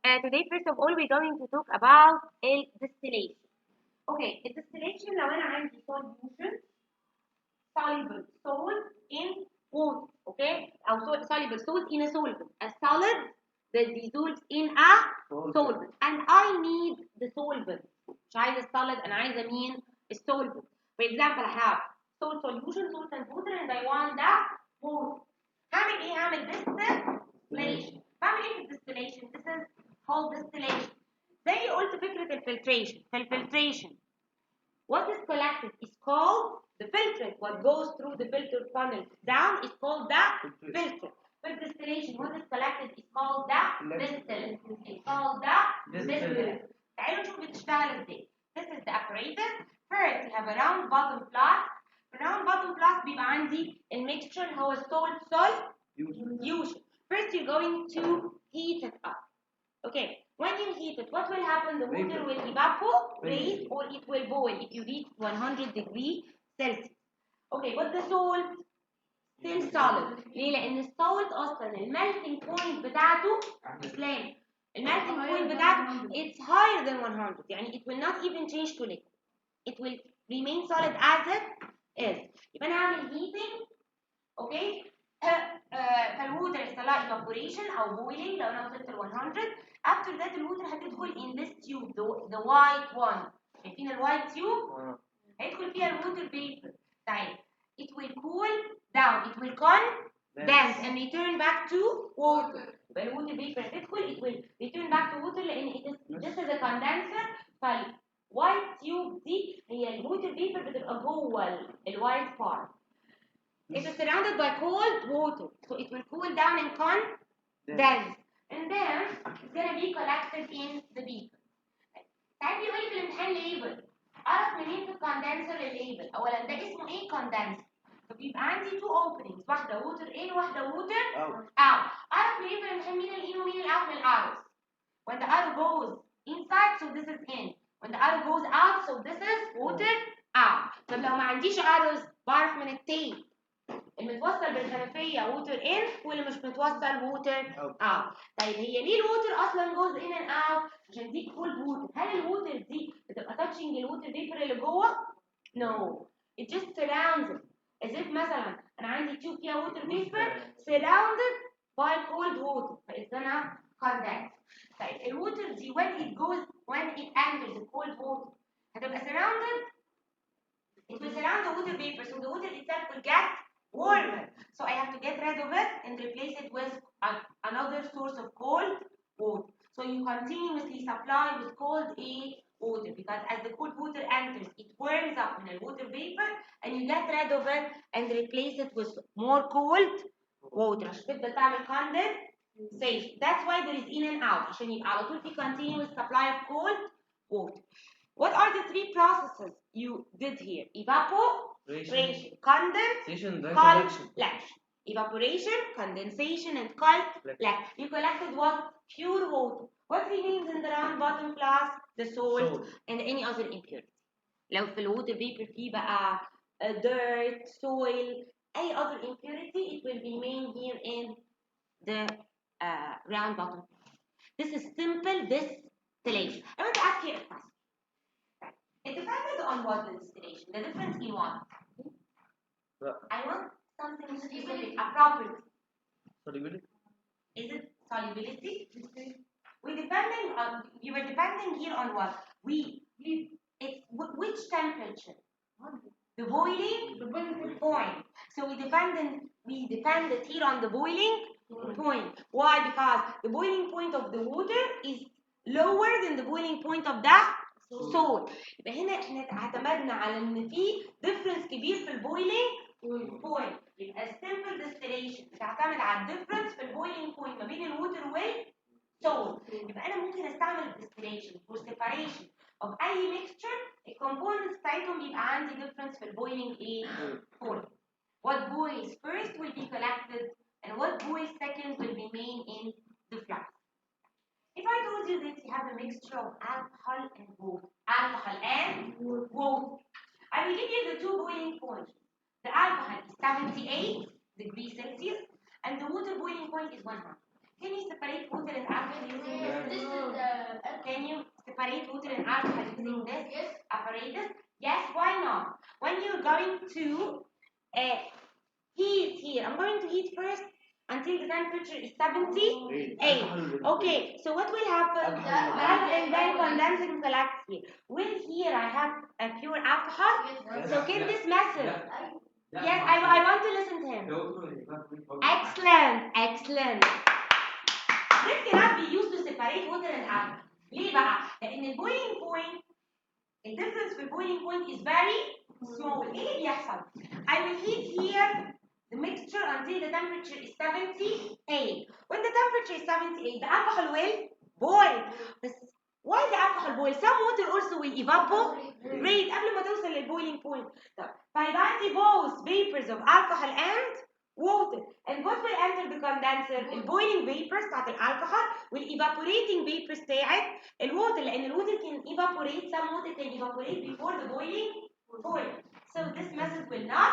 Today, first of all, we're going to talk about distillation. Okay, distillation لو أنا عندي solution soluble salt in water, okay? أو soluble salt in a solvent. A solid that dissolves in a solvent. And I need the solvent. مش عايزة السوليد، أنا عايزة مين؟ الsolvent. For example, I have salt solution, salt and water, and I want that water. هعمل إيه؟ هعمل distillation. بعمل إيه في الديستليشن؟ This is called distillation. زي قلت فكرة الفلتريشن. في الفلتريشن what is collected is called the filtrate. What goes through the filter funnel down is called the filter. For distillation, what is collected is called the distillate. It's called the distillate. تعالوا نشوف بتشتغل ازاي. This is the apparatus. First, we have a round bottom flask. The round bottom flask بيبقى عندي الميكستشر هو salt solution. First, you're going to heat it up. Okay, when you heat it, what will happen? The water will evaporate or it will boil if you reach 100 degrees Celsius. Okay, but the salt still solid. ليه؟ لأن السولت أصلا الميلتنج بوينت بتاعته إسلام. الميلتنج بوينت بتاعته it's higher than 100. يعني it will not even change to liquid. It will remain solid as it is. يبقى أنا هعمل heating. Okay. فالووتر يحصل لها evaporation أو boiling لو أنا وصلت ل 100. After that الووتر هتدخل in this tube the white one. شايفين الوايت tube؟ هيدخل فيها الووتر vapor. طيب it will cool down, it will condense and return back to water. يبقى الووتر vapor هتدخل it will return back to water لأن this is a condenser. فالوايت tube دي هي الووتر vapor بتبقى جوه الوايت part. It is surrounded by cold water, so it will cool down and condense, and then it's gonna be collected in the beaker. ساعات بيقول لي في الامتحان label. أعرف منين في الكوندنسر الليبل؟ أولاً ده اسمه إيه؟ كوندنسر. فبيبقى عندي two openings، واحدة water in وواحدة water out. أعرف منين في الامتحان مين الin ومين الout من الarrows. When the arrow goes inside, so this is in. When the arrow goes out, so this is water out. طب لو ما عنديش arrows بعرف من التيب. المتوصل بالحنفيه ووتر ان واللي مش متوصل ووتر اوت. طيب هي ليه الووتر اصلا جوز ان اند اوت؟ عشان دي كولد ووتر. هل الووتر دي بتبقى تاتشنج الووتر فيبر اللي جوه؟ نو. it just surrounds it as if مثلا انا عندي تيوب فيها ووتر فيبر surrounded by cold water فاذا انا condense. طيب الووتر دي when it enters the cold water هتبقى surrounded. It will surround the water vapor, so the water itself will get warmer. So I have to get rid of it and replace it with another source of cold water. So you continuously supply with cold water because as the cold water enters, it warms up in the water vapor and you get rid of it and replace it with more cold water. عشان تبدأ تعمل condensation. That's why there is in and out. عشان يبقى على طول في continuous supply of cold water. What are the three processes you did here? Evaporation, condensation, collection. Evaporation, condensation, and collection. You collected what? Pure water. What remains in the round bottom flask? The salt and any other impurity. لو في الwater vapor فيه بقى dirt, soil, any other impurity, it will remain here in the round bottom flask. This is simple distillation. I want to ask you a question. It depends on what the distillation. The difference in what? I want something specific, a property. Solubility? Is it solubility? You were depending here on what? It's which temperature? The boiling point. So we depended here on the boiling point. Why? Because the boiling point of the water is lower than the boiling point of the salt. يبقى هنا احنا اعتمدنا على ان في difference كبير في البويلينج بوينت. يبقى simple distillation بتعتمد على الديفرنس في البويلينج بوينت ما بين الووتر والسولت. يبقى انا ممكن استعمل distillation for separation of اي mixture الكومبوننتس بتاعتهم يبقى عندي difference في البويلينج point. What boils first will be collected and what boils second will remain in the flask. If I told you that you have a mixture of alcohol and water, I will give you the two boiling points. The alcohol is 78 degrees Celsius and the water boiling point is 100. Can you separate water and alcohol using this? separate water and alcohol using this apparatus? Yes, why not? When you're going to heat here, I'm going to heat first until the temperature is 78. Okay, so what will happen? And then condense and collect here. Will here I have a pure alcohol? So can this method? Yes, I want to listen to him. Excellent, excellent. This cannot be used to separate water and alcohol. ليه بقى؟ لأن البويلينج بوينت الديفرنس في البويلينج بوينت is very small. ايه اللي بيحصل؟ I will heat here the mixture until the temperature is 78. When the temperature is 78, the alcohol will boil. بس why the alcohol boil? Some water also will evaporate قبل ما توصل للبويلينج بوينت. طب فيبقى عندي both vapors of alcohol and water. And what will enter the condenser? البويلينج vapors بتاعت الالكحول والايفابوريتنج vapors بتاعت الووتر لان الووتر can evaporate, some water can evaporate before the boiling point. So this method will not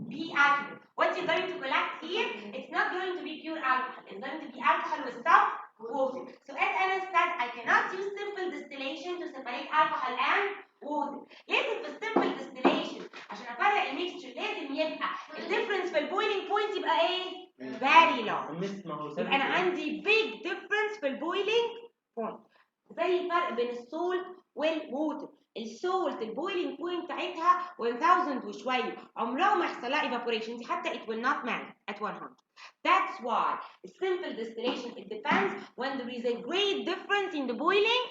be accurate. What you're going to collect here, it's not going to be pure alcohol. It's going to be alcohol with some water. So as Anna said, I cannot use simple distillation to separate alcohol and water. لازم في simple distillation عشان افرق الميكستشر لازم يبقى الديفرنس في البويلينج بوينت يبقى ايه؟ very large. يبقى انا عندي big difference في البويلينج بوينت. زي الفرق بين السولت والووتر. السولت البويلينج بوينت بتاعتها 1000 وشويه عمرها ما يحصل لها evaporation دي حتى it will not melt at 100. That's why simple distillation it depends when there is a great difference in the boiling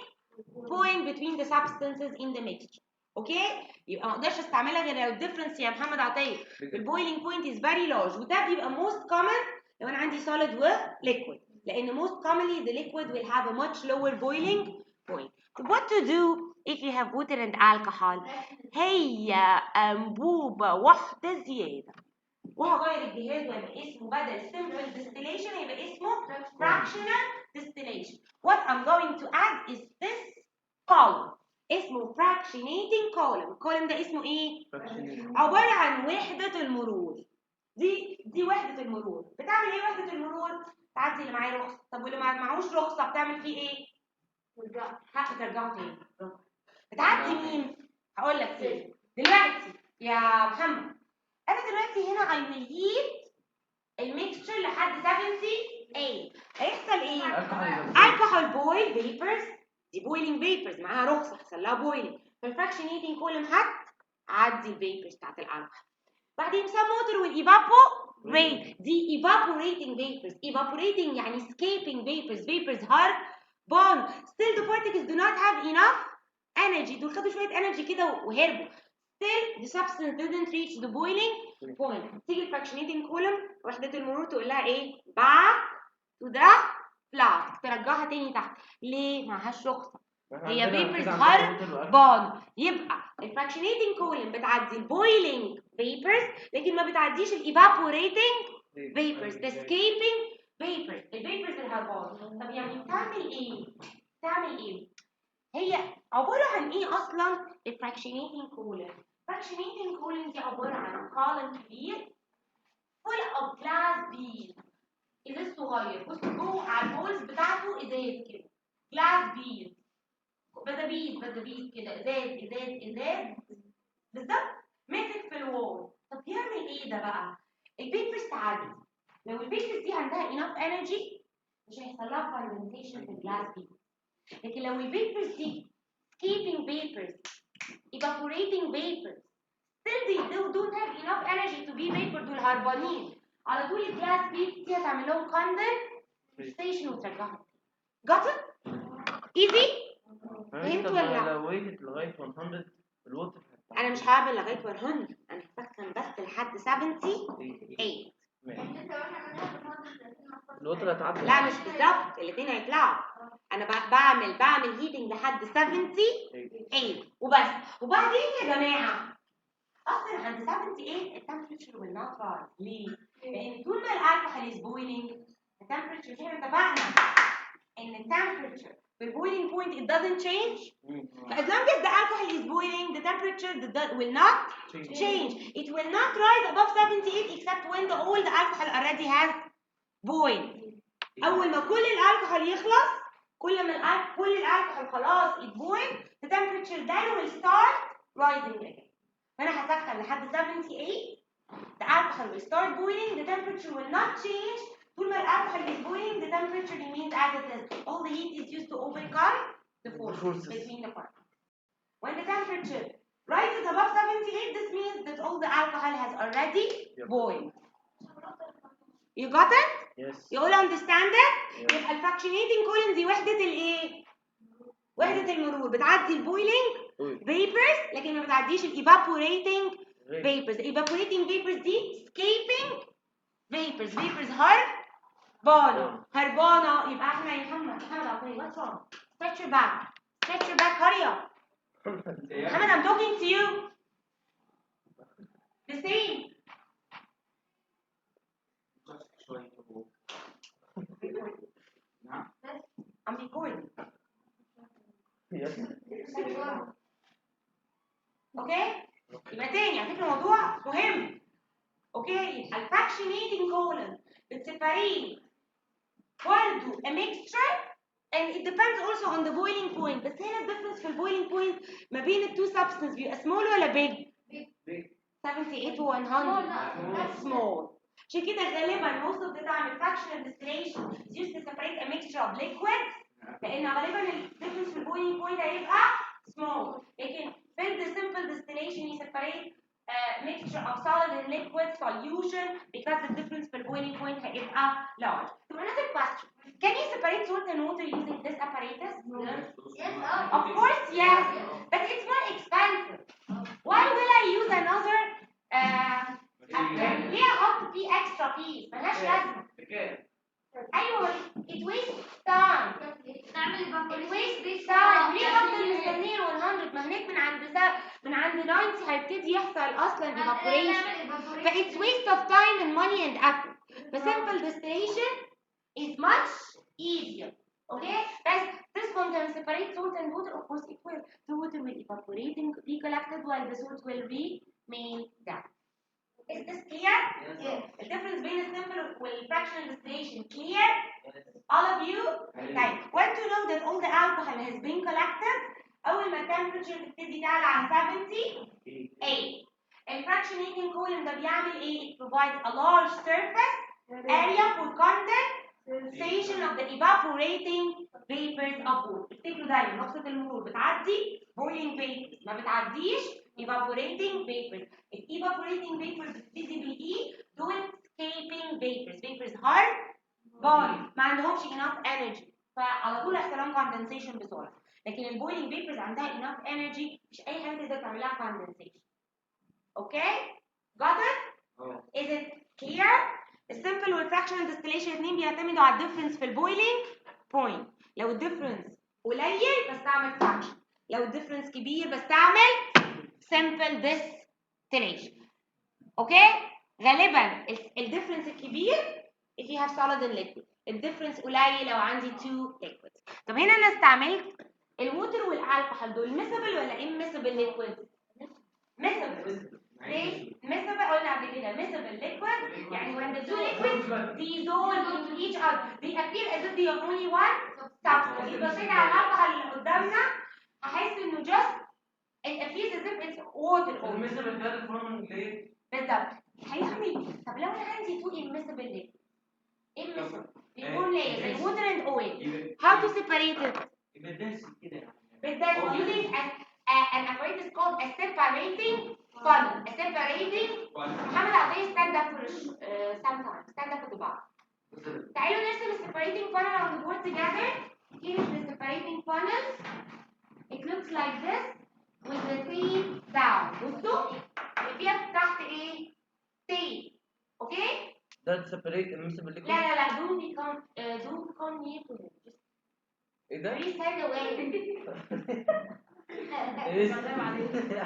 point between the substances in the mixture. اوكي يبقى ما اقدرش استعملها غير لو الديفرنس يا محمد عطيه البويلينج بوينت از فيري لارج وده بيبقى موست كومن لو انا عندي solid و liquid لان most commonly the liquid will have a much lower boiling point. What to do if you have water and alcohol؟ هي انبوبه واحده زياده وهغير الجهاز ويبقى اسمه بدل simple distillation هيبقى اسمه fractional distillation. What I'm going to add is this column اسمه fractionating column. الكولوم ده اسمه ايه؟ عبارة عن وحدة المرور. دي وحدة المرور. بتعمل ايه وحدة المرور؟ تعدي اللي معاه رخصة. طب واللي معهوش رخصة بتعمل فيه ايه؟ حق ترجعه تاني. بتعدي مين؟ هقول لك فين. دلوقتي يا محمد انا دلوقتي هنا I will heat الميكستشر لحد 78. هيحصل ايه؟ alcohol boil vapors دي بويلينج فيبرز معاها رخصه حصل لها بويلينج فالفراكشنيتنج كولم عدي الفيبرز بتاعت الالكحول بعدين سم ووتر والايفابوريت دي ايفابوريتنج فيبرز evaporating يعني escaping vapors هربان still the particles do not have enough energy دول خدوا شويه energy كده وهربوا still the substance didn't reach the boiling point تيجي الفراكشنيتنج كولم وحده المرور تقول لها ايه back to the flask ترجعها تاني تحت ليه؟ معهاش رخصة هي فيبرز هربان يبقى الفراكشنيتنج كولم بتعدي البويلينج فيبرز لكن ما بتعديش الايفابوريتنج فيبرز the escaping vapors الفيبرز الهربان. طب يعني بتعمل ايه؟ هي عبارة عن ايه اصلا الفراكشنيتنج كولم؟ الفراكشنيتنج كولم دي عبارة عن كولم كبير full of glass beads ازاز صغير بص جوه على الهولز بتاعته ازاز كده جلاس بيز بزابيز كده ازاز بالظبط ماسك في الوول. طب بيعمل ايه ده بقى؟ الفيبرز تعدي لو الفيبرز دي عندها enough energy مش هيحصل لها condensation في الجلاس بيز لكن لو الفيبرز دي escaping vapors evaporating vapors still they don't have enough energy to be vapor دول هربانين على طول الجلاس بيس دي هتعمل لهم كوندنسيشن وترجعهم. Got it؟ Easy؟ فهمت ولا لا؟ لو ويتت لغايه 100 الوتر انا مش هعمل لغايه 100 انا هسخن بس لحد 78 الوتر هتعدي لا مش بالظبط الاثنين هيطلعوا انا بعمل هيتنج لحد 78 وبس. وبعدين يا جماعه اصلا عند 78 التمبريتشر will not rise ليه؟ لان طول ما الالكحول is boiling التمبريتشر زي ما اتفقنا ان التمبريتشر بالboiling point it doesn't change as long as the alcohol is boiling the temperature will not change. It will not rise above 78 except when all the alcohol already has boiled. اول ما كل الالكحول يخلص كل ما كل الالكحول خلاص اتبويل the temperature then will start rising again. فانا هسخن لحد 78 the alcohol will start boiling, the temperature will not change. طول ما الالكحول is boiling the temperature remains as it is. All the heat is used to overcome the force between the particles. When the temperature rises above 78, this means that all the alcohol has already boiled. You got it? Yes. You all understand it? يبقى الفراكشنيتنج كولوم دي وحدة الايه؟ وحدة المرور بتعدي البويلينج vapors لكن ما بتعديش evaporating vapors. evaporating vapors دي escaping vapors. vapors هربانة يبقى احنا يا محمد عطية what's wrong? Stretch your back. Stretch your back. Hurry up. محمد I'm talking to you. The same. I'm recording. Yes. اوكي؟ يبقى تاني على فكرة الموضوع مهم. اوكي؟ الفراكشنيتنج كولوم بتسيبريت برضه a mixture and it depends also on the boiling point. بس هنا الديفرنس في البويلينج بوينت ما بين التو سبستنس بيبقى سمول ولا بيج؟ 78 و 100 small. عشان كده غالبا most of the time fractional distillation is used to separate a mixture of liquids لان غالبا الديفرنس في البويلينج بوينت هيبقى small. لكن في the simple distillation you separate mixture of solid and liquid solution because the difference في boiling point هيبقى large. So another question, can you separate salt and water using this apparatus? Yes. Of course, yes, but it's more expensive. Why will I use another ليه احط فيه extra piece ملهاش لازمه. ايوه it wastes time. it wastes time. ليه افضل مستنيه 100 ما هناك من عند 90 هيبتدي يحصل اصلا evaporation. ف it's waste of time and money and effort. The simple distillation is much easier. Okay? This one can separate salt and water. Of course, it will. The water will evaporate and be collected while the salt will remain down. Is this clear? Yes. The difference between a simple and fractional distillation clear? Yes. All of you? Right. Want to know that all the alcohol has been collected? أول ما temperature تبتدي تعلى عن 78. الفراكشنيتنج كولوم ده بيعمل إيه؟ It provides a large surface area for condensation of the evaporating vapors of water. افتكروا دايما رخصة المرور بتعدي boiling vapors ما بتعديش evaporating vapors. evaporating vapors بتبتدي بالإي دول escaping vapors هربان ما عندهمش enough energy فعلى طول هيحصل لهم condensation بسرعة. لكن البويلينج vapors عندها enough energy مش أي حاجة تقدر تعمل لها condensation. Okay? Got it? Is it clear? السمبل والفراكشنال ديستليشن الاثنين بيعتمدوا على الديفرنس في البويلينج بوينت. لو الديفرنس قليل بستعمل فراكشن، لو الديفرنس كبير بستعمل سمبل ديستليشن. اوكي؟ غالبا الديفرنس الكبير if you have solid and liquid، الديفرنس قليل لو عندي two liquids. طب هنا انا استعملت الووتر والالكحول دول miscible ولا immiscible liquid؟ miscible. ليه؟ miscible قلنا قبل كده miscible liquid يعني when the two liquids dissolve into each other they appear as if they are only one substance. إذا بصيت على الالكحول اللي قدامنا هحس إنه just it appears as if it's water. miscible ده الفورم ليه؟ بالظبط. هيحمي. طب لو أنا عندي two immiscible liquid immiscible بيكون ليه زي water and oil how to separate it؟ بالدنس using an apparatus called a separating funnel. A separating محمد عطية stand up for sometimes stand up at the bar. تعالوا نرسم the separating funnel on the board together. Here is the separating funnel. It looks like this with the tape down. بصوا فيها تحت ايه؟ tape. اوكي؟ ده separate immiscible liquid. لا don't come near to him. ايه ده؟ Please stand away.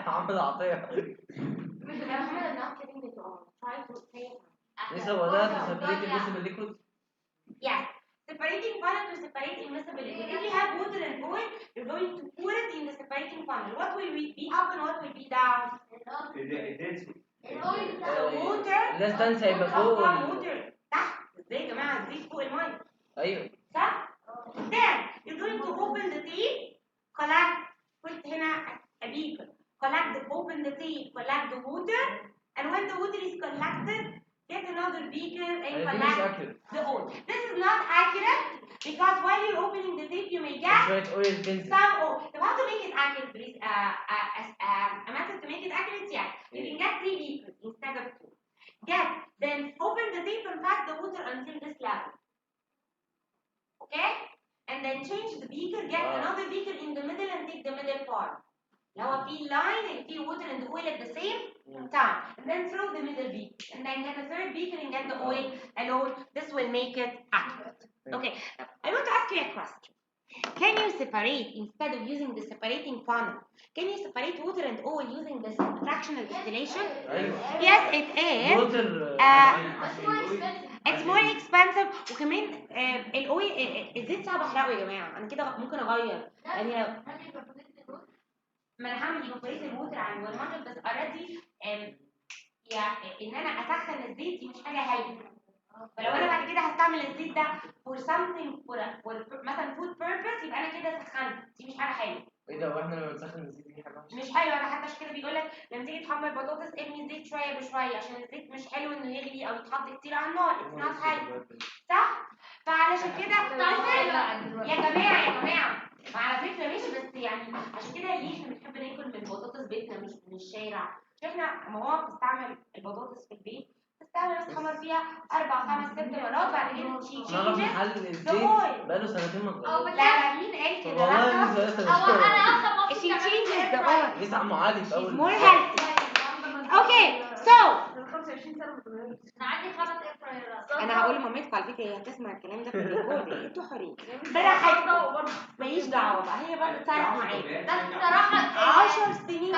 عمل عطية. لسه هو ده separate immiscible liquid. Yes, separating funnel to separate immiscible liquid. If you have water and oil, you're going to pour it in the separating funnel. What will be up and what will be down? Water. الناس تنسى يبقى فوق. water تحت. ازاي يا جماعة؟ ازاي فوق المية؟ ايوه. صح؟ Then you're going This is collect accurate. the oil. This is not accurate because while you're opening the tape you may get شوية oil تنزل. some oil. So how to make it accurate, please? A method to make it accurate, yeah. You can get 3 beakers instead of 2. Then open the tape and pack the water until this level. Okay? And then change the beaker, get another beaker in the middle and take the middle part. Now في line and في water and the oil at the same time. And then throw the middle beaker. And then get a third beaker and get the oil alone. This will make it accurate. Okay. I want to ask you a question. Can you separate, instead of using the separating funnel, can you separate water and oil using this fractional distillation? Yes, it is. It's more expensive. وكمان الاويل الزيت صعب احرقه يا جماعه. انا كده ممكن اغير يعني لو ما انا هعمل ايفابوريت الووتر عن 100 بس اوريدي يعني ان انا اسخن الزيت دي مش حاجه هايله. فلو انا بعد كده هستعمل الزيت ده for something for مثلا food purpose يبقى انا كده سخنت. دي مش حاجه حلوه. ايه ده واحنا لما نسخن الزيت دي حاجه مش حلوه. انا حتى عشان كده بيقول لك لما تيجي تحمر بطاطس ارمي الزيت شويه بشويه عشان الزيت مش حلو انه يغلي او يتحط كتير على النار. اتس نوت حلو صح؟ فعلشان كده يا جماعه وعلى فكره ماشي بس يعني عشان كده ليه احنا بنحب ناكل من بطاطس بيتنا مش من الشارع. عشان احنا ماما بتستعمل البطاطس في البيت بتستعمل بس تخمر فيها 4 5 6 مرات بعد كده تشيل انا محل الزيت بقاله سنتين ما اتغيرش. لا مين قال كده؟ والله لا she changes the oil. لسه عم علي في اول. She's more healthy. Okay, so انا عندي 5 افرايرات. انا هقول لمامتكم على فكره هي هتسمع الكلام ده في الريكورد. انتوا حرين براحتكم ماليش دعوه بقى. هي برضه تصرف معاكم. بس بصراحه 10 سنين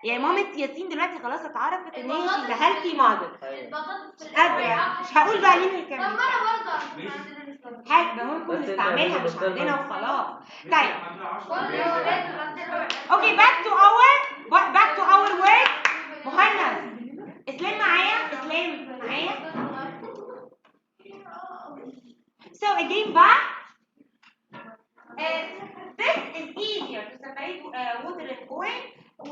يا مامة ياسين دلوقتي خلاص اتعرفت ان هي شيز هيلثي ماذر. البطاطس قادره مش هقول بقى مين اللي كان طب ما انا برضه حاجه ممكن نستعملها مش عندنا وخلاص. طيب اوكي back to our work. مهند اسلام معايا So again back. This is easier to separate water and oil.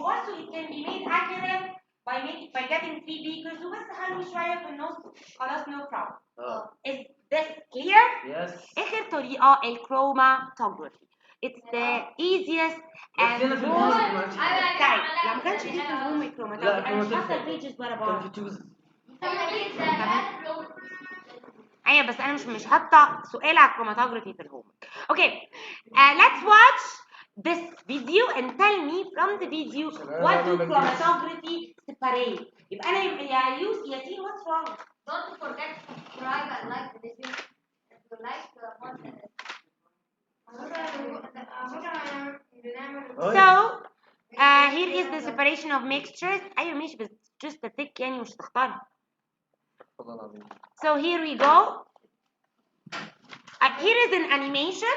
Also it can be made accurate by getting 3 beakers وبس هنوي شويه في النص خلاص no problem. Is this clear? Yes. آخر طريقة الكروماتوجرافي. It's the easiest and most طيب لو ما كانش فيه في الهوم الكروماتوجرافي انا مش حاطه البيجز ورا بعض. ايوه بس انا مش حاطه سؤال على الكروماتوجرافي في الهوم. Okay, let's watch this video and tell me from the video what do chromatography separate. يبقى انا يا ياسين what's wrong? Don't forget to subscribe and like the video. Like So here is the separation of mixtures. ايوه ماشي بس just a tick يعني مش تختارها. So here we go. Here is an animation.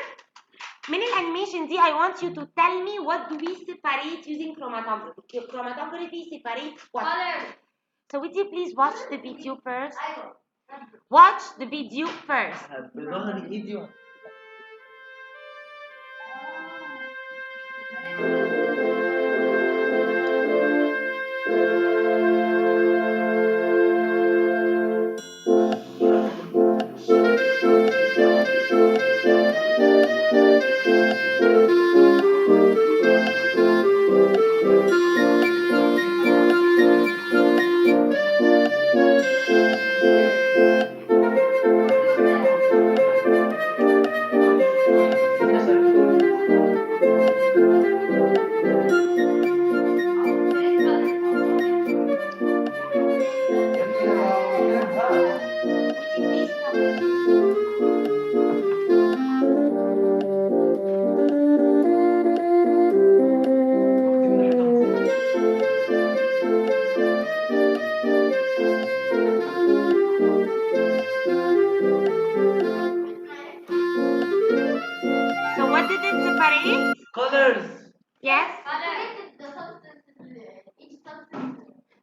من الانيميشن دي I want you to tell me what do we separate using chromatography. Chromatography separates what? colors. So would you please watch the video first? Watch the video first. بظهر ايدي. Colors. Yes. Separated the substance. Each substance.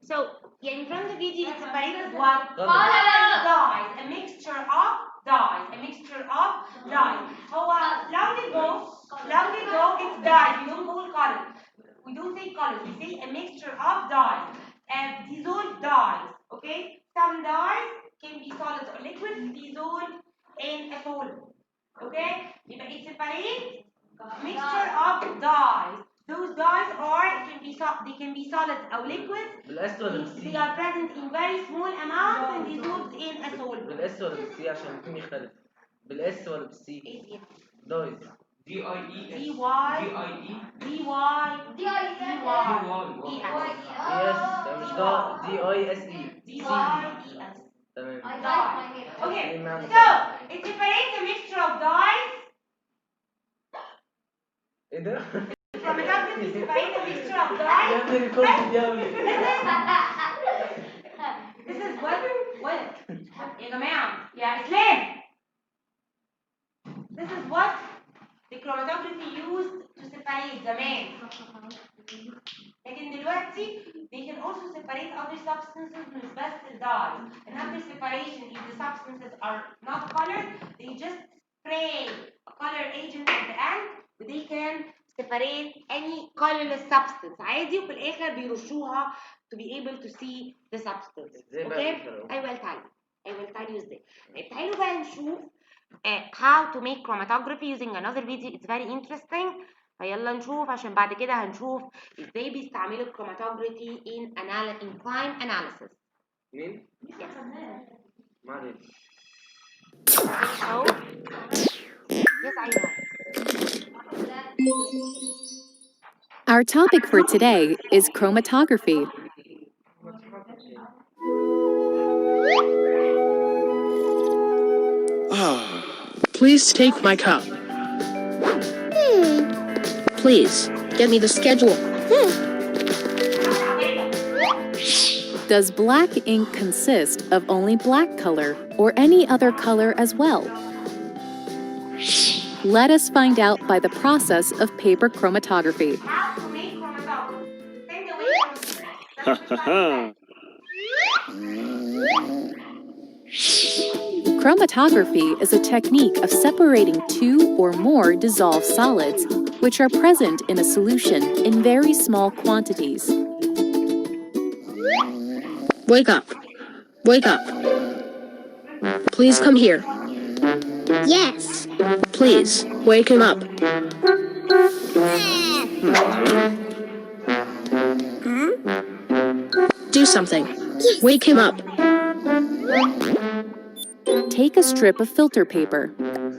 So يعني from the video it separated what? Colors. Dyes. A mixture of dyes. A mixture of dyes. هو long ago it's dyes. We don't call colors. We don't say colors. We say a mixture of dyes. Dissolved dyes. Okay. Some dyes can be solids or liquids dissolved in a solid. Okay? يبقى it separates mixture of dyes. Those dyes they can be solids or liquids. بالاس ولا بالسي؟ They are present in very small amounts and dissolved in a solid. بالاس ولا بالسي عشان الاثنين يختلفوا؟ بالاس ولا بالسي؟ دايز. D Y D Y D Y يس ده مش ده دي اي اس اي. D Y E S. تمام. Okay, so it separates a mixture of dyes. ايه ده؟ Chromatography separates a mixture of dyes. يا ابني الكود دي قوي. This is what يا جماعة يا إسلام. This is what the chromatography used to separate زمان. لكن دلوقتي they can also separate other substances مش بس dyes. And after separation, if the substances are not colored, they just spray a color agent at the end, but they can separate any colorless substance عادي وفي الآخر بيرشوها to be able to see the substance. Okay? I will tell you ازاي. طيب تعالوا بقى نشوف how to make chromatography using another video. It's very interesting. فيلا نشوف عشان بعد كده هنشوف ازاي بيستعملوا chromatography in crime analysis. مين؟ معلش. So, yes, I know. Our topic for today is chromatography. Please take my cup. Please, get me the schedule. Does black ink consist of only black color or any other color as well? Let us find out by the process of paper chromatography. How to make chromatography. Send away Chromatography is a technique of separating two or more dissolved solids, which are present in a solution in very small quantities. Wake up. Wake up. Please come here. Yes. Please, wake him up. Do something. Wake him up. Take a strip of filter paper.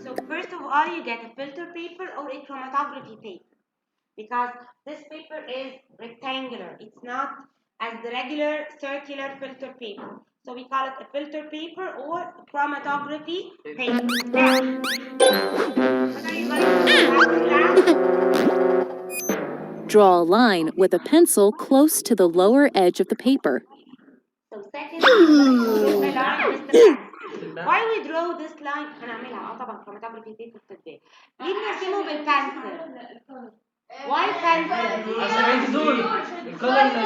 So first of all, you get a filter paper or a chromatography paper because this paper is rectangular. It's not as the regular circular filter paper. So we call it a filter paper or chromatography paper. Now, what are you going to do? Draw a line with a pencil close to the lower edge of the paper. So second, draw a line with the pencil. Why we draw this line؟ هنعملها طبعا chromatography paper بتتباع. ليه بنرسمه بالبنسل؟ Why pencil؟ عشان عندي زول. الكلر اللي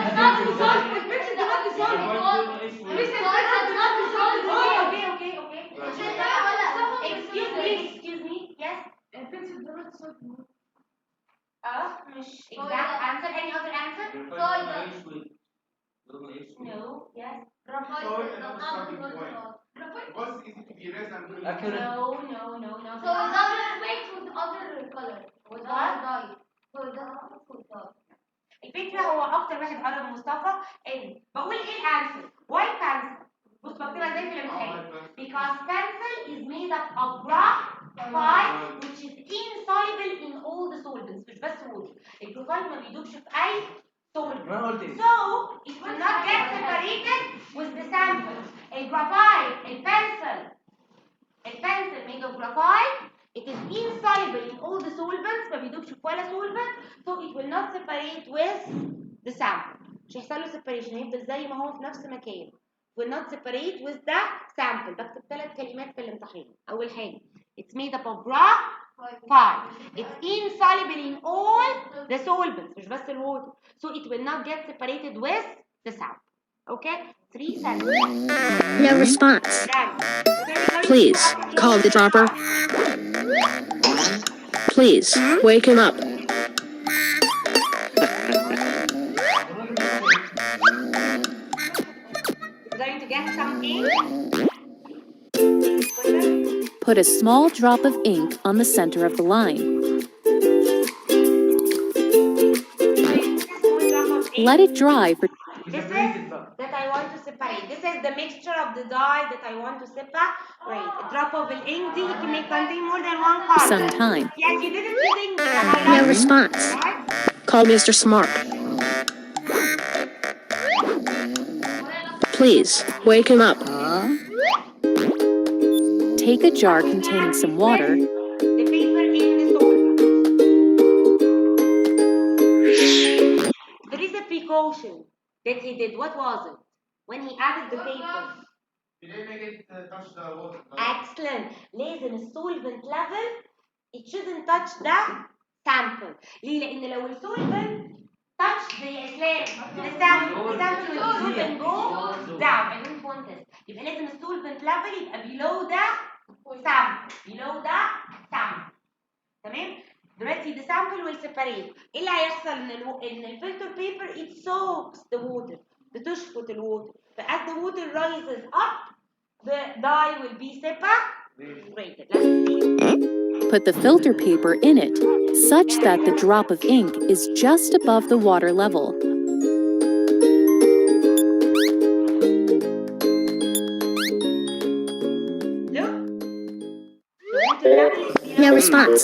Excuse me. Yes. مش exact answer. Any other answer? No. Yes. No. So it doesn't mix with other color. With What? other dye. So it doesn't mix with dye. الفكرة هو أكتر واحد قرب مصطفى إن بقول إيه الأنسر؟ Why pencil؟ بص بكتبها إزاي في الامتحان. Because pencil is made up of graphite which is insoluble in all the solvents مش بس water. الجرافايت ما بيدوبش في أي solvent. So it will not get separated with the sample. الجرافايت البنسل made of graphite. It is insoluble in all the solvents ما بيدوبش في ولا solvent, so it will not separate with the sample. مش هيحصل له separation هيفضل زي ما هو في نفس مكانه. Will not separate with the sample. بكتب 3 كلمات في الامتحان. أول حاجة it's made up of graphite. It's insoluble in all the solvents مش بس الwater, so it will not get separated with the sample. Okay? 3 sentences. No response. Please, call the dropper. Please, wake him up. Going to get some ink. put a small drop of ink on the center of the line. Let it dry for This is that I want to separate. This is the mixture of the dye that I want to separate. A drop of an ink may contain more than one color. some time. Yes, you didn't think the No response. right? Call Mr. Smart. Please, wake him up. Take a jar containing some water, The paper in the solvent. There is a precaution that he did. What was it? When he added the paper. He didn't make it touch the water. Excellent. لازم السولفنت level it shouldn't touch the sample. ليه؟ لأن لو السولفنت touch the إسلام the sample will go down. I don't want this. يبقى لازم السولفنت level يبقى below the sample. تمام؟ دلوقتي the sample will separate. إيه اللي هيحصل؟ إن الفلتر paper it soaks the water. بتشفط الووتر. فas the water rises up the dye will be separated. Let's see. put the filter paper in it, such that the drop of ink is just above the water level. Look. The water level is below. No response.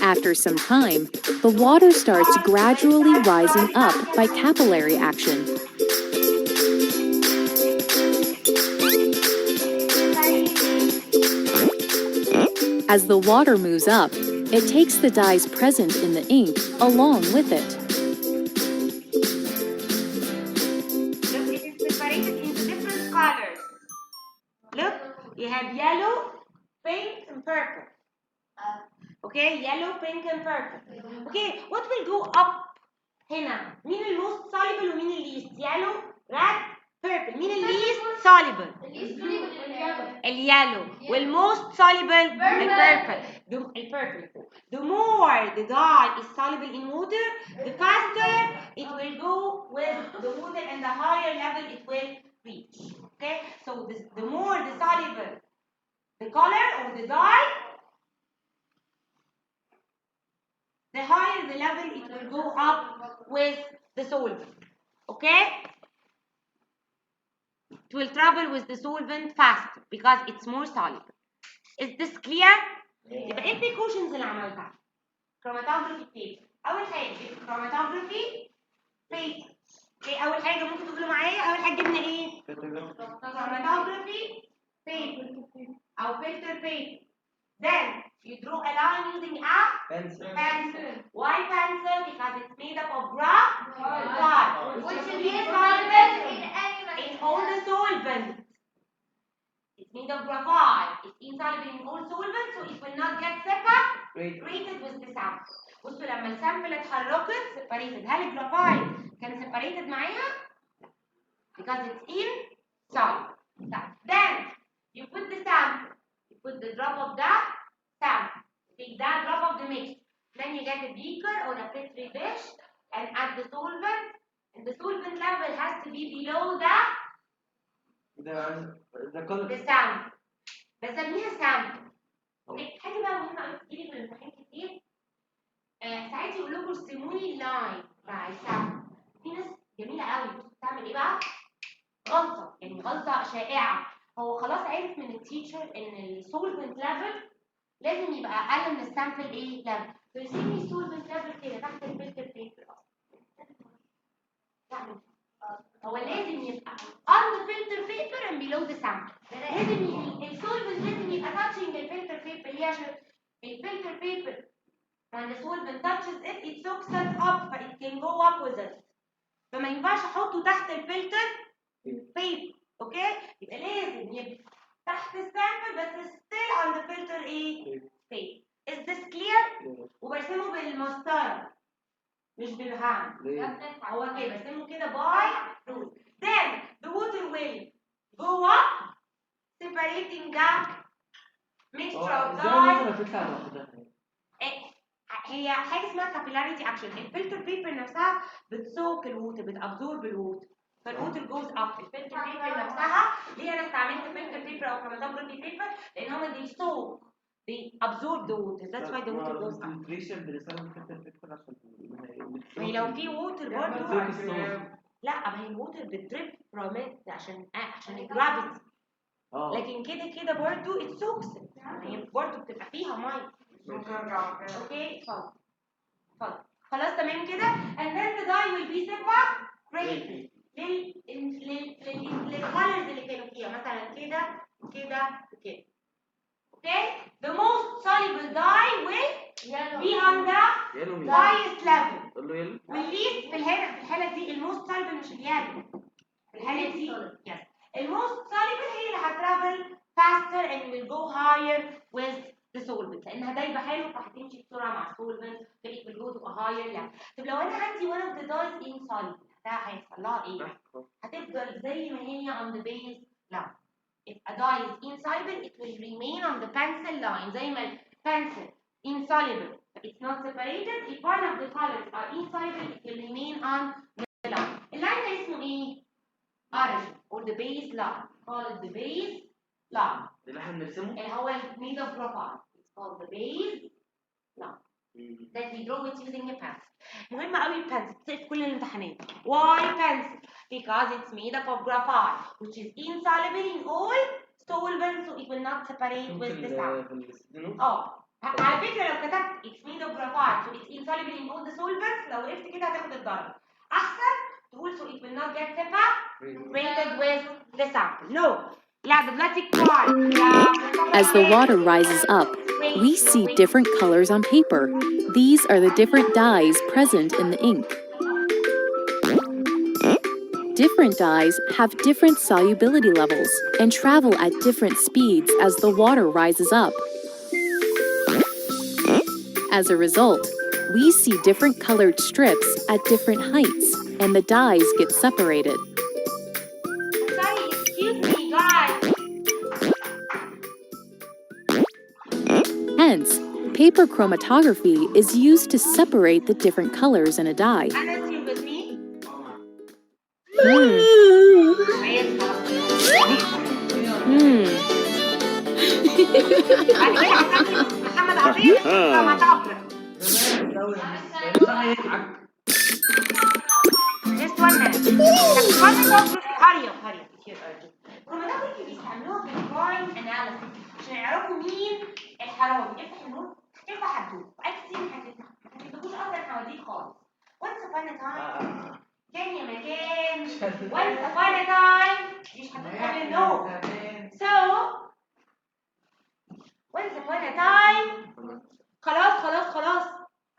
After some time, the water starts gradually rising up by capillary action. As the water moves up, it takes the dyes present in the ink along with it. Look, it is separated into different colors. Look, you have yellow, pink, and purple. Okay, yellow, pink, and purple. Okay, what will go up هنا؟ مين most soluble ومين least? Yellow, red, purple. مين least soluble? اليالو. والmost soluble الpurple. The more the dye is soluble in water, the faster it will go with the water and the higher level it will reach. Okay, so the more the soluble the color or the dye, the higher the level it will go up with the solvent. Okay? It will travel with the solvent faster because it's more soluble. Is this clear? يبقى ايه البريكوشنز اللي عملتها؟ chromatography paper. أول حاجة chromatography paper. اوكي أول حاجة ممكن تقولوا معايا أول حاجة جبنا ايه؟ chromatography paper أو filter paper. Then you draw a line using a pencil. Why pencil? Because it's made up of graphite, which is soluble in all the solvents. It's made of graphite. It's insoluble in all solvents, so it will not get separated with the sample. بصوا لما السامبل اتحركت separated. هل الجرافايت كان separated معاها؟ Because it's insoluble. Then you put the sample. You put the drop of that sample. Take that drop of the mix. Then you get a beaker or a petri dish and add the solvent. And the solvent level has to be below the sample. بسميها sample. اوكي حاجه بقى مهمه قوي بتجيلي في الامتحان كتير. ساعات يقول لكم ارسموا لي اللاين بتاع السامبل. في ناس جميله قوي بتعمل ايه بقى؟ غلطه، يعني غلطه شائعه. هو خلاص عرف من التيتشر ان السولفنت ليفل لازم يبقى اقل من السامبل ايه ليفل. فيرسم لي السولفنت ليفل كده تحت الفلتر بيبر اصلا. هو لازم يبقى on the filter paper and below the sample. لازم السولفنت لازم يبقى touching الفلتر بيبر. ليه؟ عشان الفلتر بيبر when the solvent touches it, it soaks it up, but it can go up with it. فما ينفعش احطه تحت الفلتر بيبر. اوكي؟ يبقى لازم يبقى تحت السامبل بس still on the filter ايه؟ paper. Is this clear؟ وبرسمه بالمسطره مش بالهاند. هو كده برسمه كده باي رول. Then the water will go up separating the mixture of dye. هي حاجه اسمها capillarity action. الفلتر بيبر نفسها بتسوق الووتر بتابزورب الووتر. فالووتر جوز اب. الفلتر بيبر نفسها ليه انا استعملت فلتر بيبر او كروماتوجرافي بيبر؟ لان هما they soak they absorb the water. that's why the water goes up. ما هي لو في ووتر برضه لا، ما هي الووتر بتدريب from it عشان الجرافيتي. لكن كده برضه it soaks it. هي برضه بتبقى فيها ميه. اوكي اتفضل اتفضل. خلاص تمام كده. and then the dye will be separated للكالرز اللي كانوا فيها، مثلا كده وكده وكده. okay the most soluble dye will be on the highest level. والليست في الحاله دي الموست soluble مش اليالو. في الحاله دي yes الموست soluble هي اللي هترافل faster and will go higher with the solvent لانها دايبه حلو فهتمشي بسرعه مع السولفنت فايت will go to a higher level. طب لو انا عندي one of the dyes insoluble ده هيحصل لها ايه؟ هتفضل زي ما هي on the base line. if a dye is insoluble it will remain on the pencil line زي ما البنسل insoluble it's not separated. if one of the colors are insoluble it will remain on the line. اللاين ده اسمه ايه؟ origin or the base line. call it the base line اللي احنا بنرسمه اللي هو made of graphite. it's called the base line that we draw it using a pencil. مهم قوي البنسل بتصير في كل الامتحانات. why pencil? because it's made up of graphite which is insoluble in all solvents so it will not separate with the sound. على فكره لو كتبت it's made of graphite so it's insoluble in all the solvents لو وقفت كده هتاخد الدرجه. احسن تقول so it will not get separated with the sample. no لا دلوقتي As the water rises up, we see different colors on paper. These are the different dyes present in the ink. Different dyes have different solubility levels and travel at different speeds as the water rises up. As a result, we see different colored strips at different heights, and the dyes get separated. sorry excuse me guys. Hence, paper chromatography is used to separate the different colors in a dye. Anas, you with me? محمد عطية chromatography. Just 1 minute. chromatography hurry up it's your urgent. chromatography بيستعملوها في الكرايم اناليسيس عشان يعرفوا مين الحرامي. افتح النور افتح حدود واكسين ما هتفتحوش اصلا حواديت خالص. once upon a time كان يا مكان once upon a time مش هتدخل النور. so once upon a time خلاص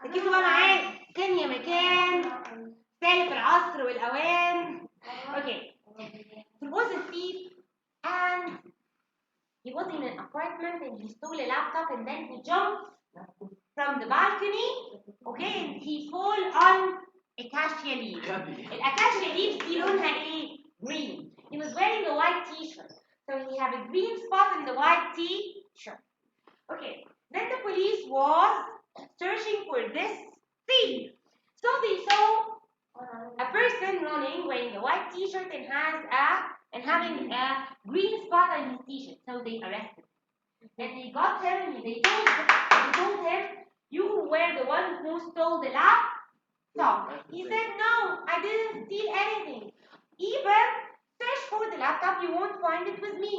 ركزوا بقى معايا. كان يا مكان سالف العصر والاوان. okay there was a thief and he was in an apartment and he stole a laptop and then he jumped from the balcony. okay and he fall on acacia leaf. الاكاشيا leaves دي لونها ايه؟ green. he was wearing a white t-shirt so he had a green spot in the white t-shirt. okay then the police was searching for this thief. so they saw a person running wearing a white t-shirt and having a green spot on his t-shirt. so they arrested him. and they got him and they told him you were the one who stole the laptop. he said no I didn't steal anything. even search for the laptop you won't find it with me.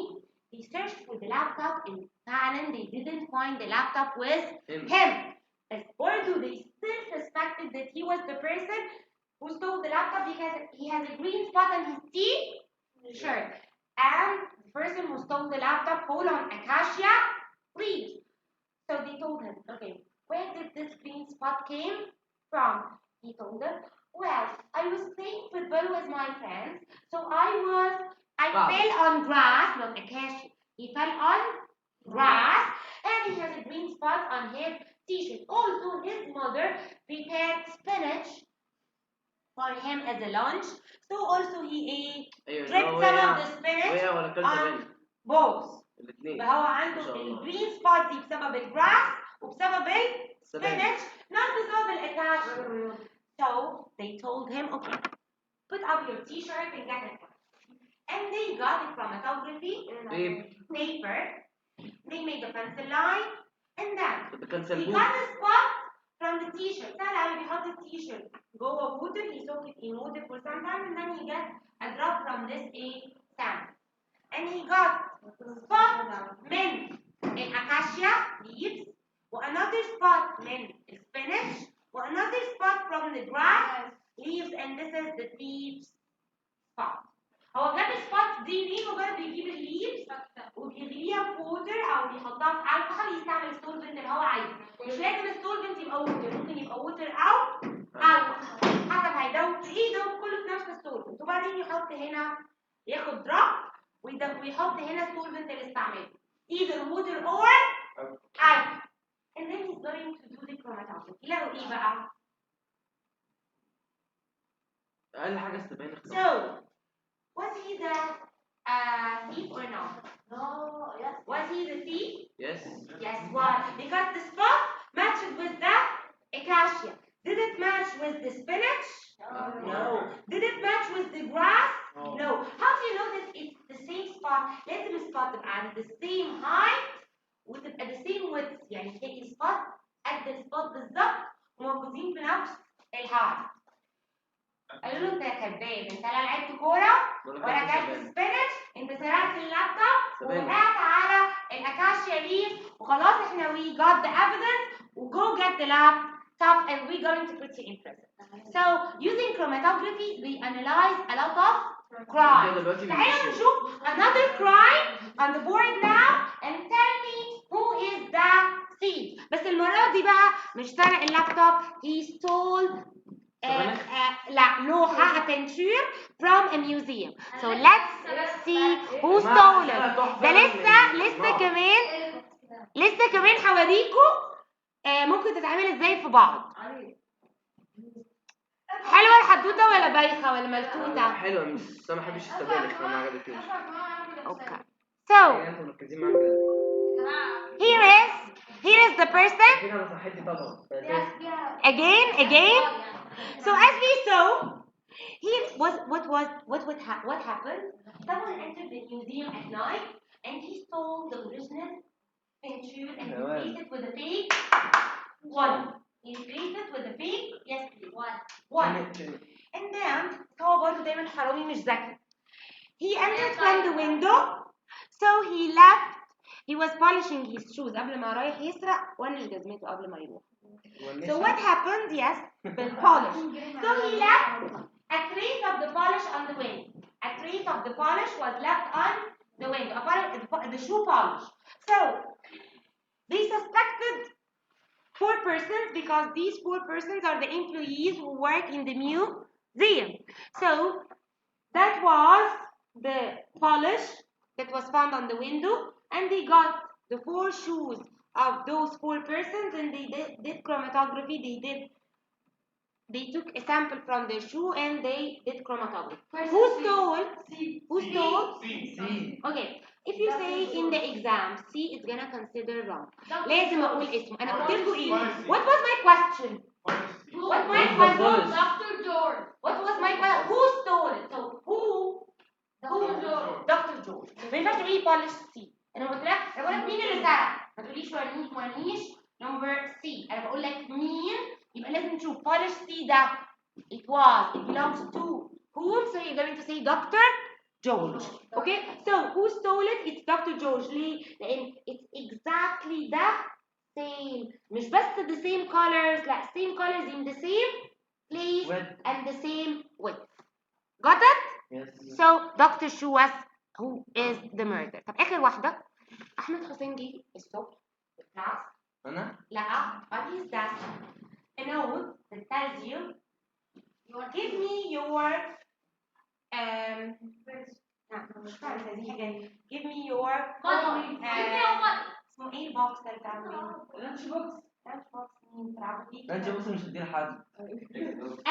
they searched for the laptop and فعلا they didn't find the laptop with him. As although they still suspected that he was the person who stole the laptop because he has a green spot on his t-shirt. and the person who stole the laptop fall on acacia leaves. so they told him, okay, where did this green spot came from? he told them, well, I was playing football with my friends, so I fell on grass, not acacia. he fell on grass and he has a green spot on his t-shirt. also his mother prepared spinach for him as a lunch, so also he dripped some of the spinach on both. فهو عنده الجرين سبوت دي بسبب الجراس وبسبب السبينش not بسبب الاكاشيا. so they told him, okay, put up your t-shirt and get it. And they got the chromatography paper. They made the pencil line, and then he got a spot from the t-shirt. سهل قوي بيحط التيشيرت جوه water, he soak it in water for some time, and then he gets a drop from this sand. And he got spot من الأكاشيا leaves, another spot من spinach, another spot from the grass leaves, and this is the thieves spot. هو جاب السبوت دي ليه؟ هو بيجيب الليفز وبيغليها في ووتر او بيحطها في الكحول، يستعمل السولفنت اللي هو عايزه. مش لازم السولفنت يبقى ووتر، ممكن يبقى ووتر او الكحول حسب هيدوب في ايه، يدوب كله في نفس السولفنت، وبعدين يحط هنا ياخد دروب ويحط هنا السولفنت اللي استعمله either water or alcohol. And then he's going to do the chromatography. لقوا ايه بقى؟ اقل حاجه استبان اختار. So was he the thief or not? No, yes. Was he the thief? Yes. Yes, why? Because the spot matched with the acacia. Did it match with the spinach? No. Did it match with the grass? No. How do you know that it's the same spot? لازم الspot تبقى at the same height وتبقى the same width. يعني تلاقي الspot قد الspot بالظبط وموجودين في نفس الهايت. قالوا له انت يا كذاب، انت لا لعبت كوره ولا اكلت سبينش، انت سرقت اللابتوب ووقعت على الاكاشيا ليف، وخلاص احنا we got the evidence وgo get the laptop and we going to put you in prison. So using chromatography we analyze a lot of crimes. تعالوا نشوف another crime on the board now and tell me who is the thief. بس المره دي بقى مش سرق اللابتوب، he stole لا لوحة a picture from a museum. So let's see who stole it. ده لسه كمان هوريكم ممكن تتعمل ازاي في بعض. حلوة الحدوتة ولا بايخة ولا ملتوتة؟ حلوة بس انا ما بحبش السبانخ فما عجبتنيش. Okay. So here is the person. Again. So as we saw, what happened? Someone entered the museum at night and he stole the original picture and replaced it with a fake one. He replaced it with a fake, yes please, one. And then هو برضه دايما حرامي مش ذكي. He entered from the window, so he left. He was polishing his shoes قبل ما رايح يسرق ونش جزمته قبل ما يروح. So what happened? Yes, بالpolish. So he left a trace of the polish on the window. A trace of the polish was left on the window. The shoe polish. So they suspected 4 persons because these 4 persons are the employees who work in the museum. So that was the polish that was found on the window, and they got the 4 shoes of those 4 persons and they did chromatography. They took a sample from their shoe and they did chromatography. Who stole? C. Okay. If you say in the exam C, it's gonna consider wrong. لازم أقول اسمه. أنا قلت لكم إيه? What was my question? What my question? Dr. George. What was my question? Who stole it? So who? Dr. George. ما ينفعش تقولي polish C. أنا بقول لك مين اللي سرق؟ ما تقوليش ونيش number C. أنا بقول لك مين؟ يبقى لازم تشوف polish C ده. It belongs to whom? So you're going to say Dr. George. Okay? So who stole it? It's Dr. George. ليه؟ لأن it's exactly the same. مش بس the same colors. لا, same colors in the same place and the same width. Got it? Yes. So Dr. Shuwas, who is the murderer. طب آخر واحدة. أحمد حسين جه الصبح في الكلاس. أنا؟ لقى on his desk a note that tells you give me your give me your اسمه ايه البوكس اللي بتاعته ايه؟ لانش بوكس مين بتاعته ايه؟ لانش بوكس مش هديه لحد.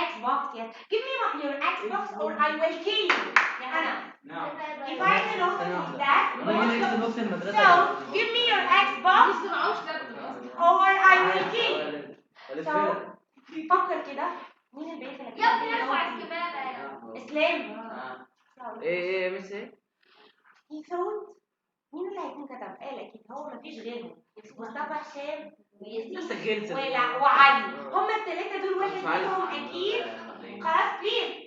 Xbox, yes. Give me your Xbox or I will kill you. يا أنا. If I can notice that. So give me your Xbox or I will kill you. So فكر كده مين البيت اللي يا ابني ارفع الكمامة. اسلام. ايه مش ايه؟ he thought مين اللي هيكون كتب؟ قال اكيد هو مفيش غيرهم، مصطفى هشام سجلت وعلي. هما الثلاثه دول واحد منهم اكيد. خلاص بليز.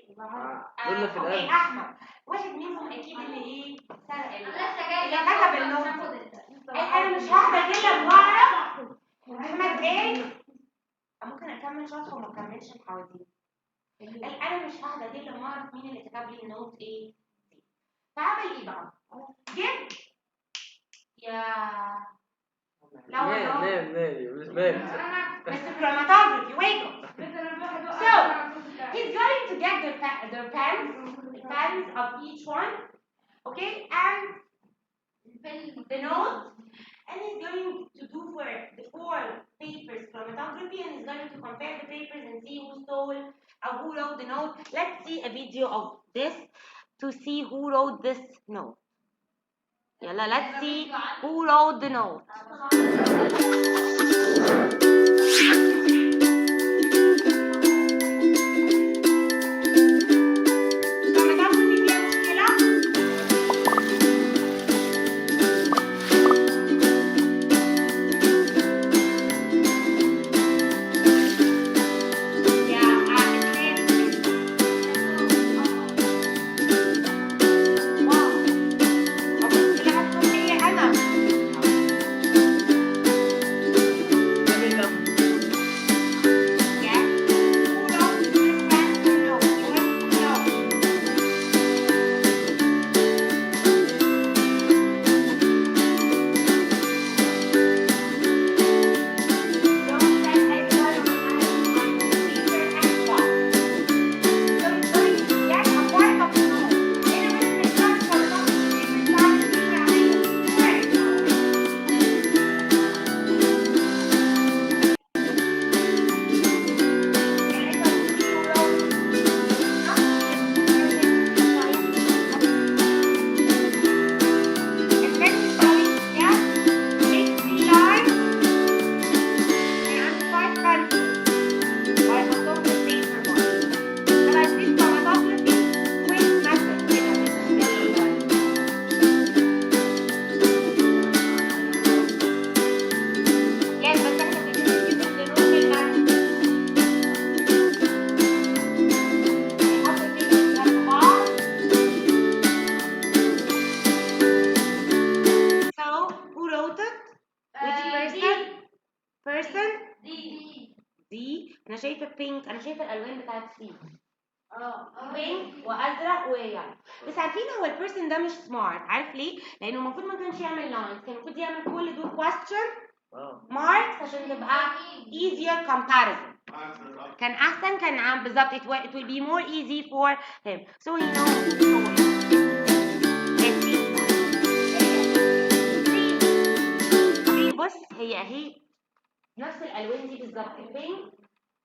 دول في اوكي القلب. احمد واحد منهم اكيد اللي ايه سرق انا لسه جاي. اللي كتب النوت دي. انا مش ههدى غير لما اعرف محمد ايه. ممكن اكمل شرح وما اكملش الحواديت. انا مش ههدى غير لما اعرف مين اللي كتب لي النوت ايه. فعمل ايه بقى؟ جيب يا لا والله مش باين. Mr. Chromatography, wake up. So, he's going to get the pens of each one, okay, and the notes, and he's going to do for the 4 papers chromatography, and he's going to compare the papers and see who stole or who wrote the note. Let's see a video of this to see who wrote this note. Yalla, let's see who wrote the note. انا شايفه بينك، انا شايفه الالوان بتاعت سي بينك وازرق ويعني. بس عارفين هو البيرسون ده مش سمارت، عارف ليه؟ لانه المفروض ما كانش يعمل لاينز، كان المفروض يعمل كل دول question marks عشان تبقى easier comparison. كان احسن، كان عام بالظبط it will be more easy for him so he knows. بص هي اهي نفس الالوان دي بالظبط، البينك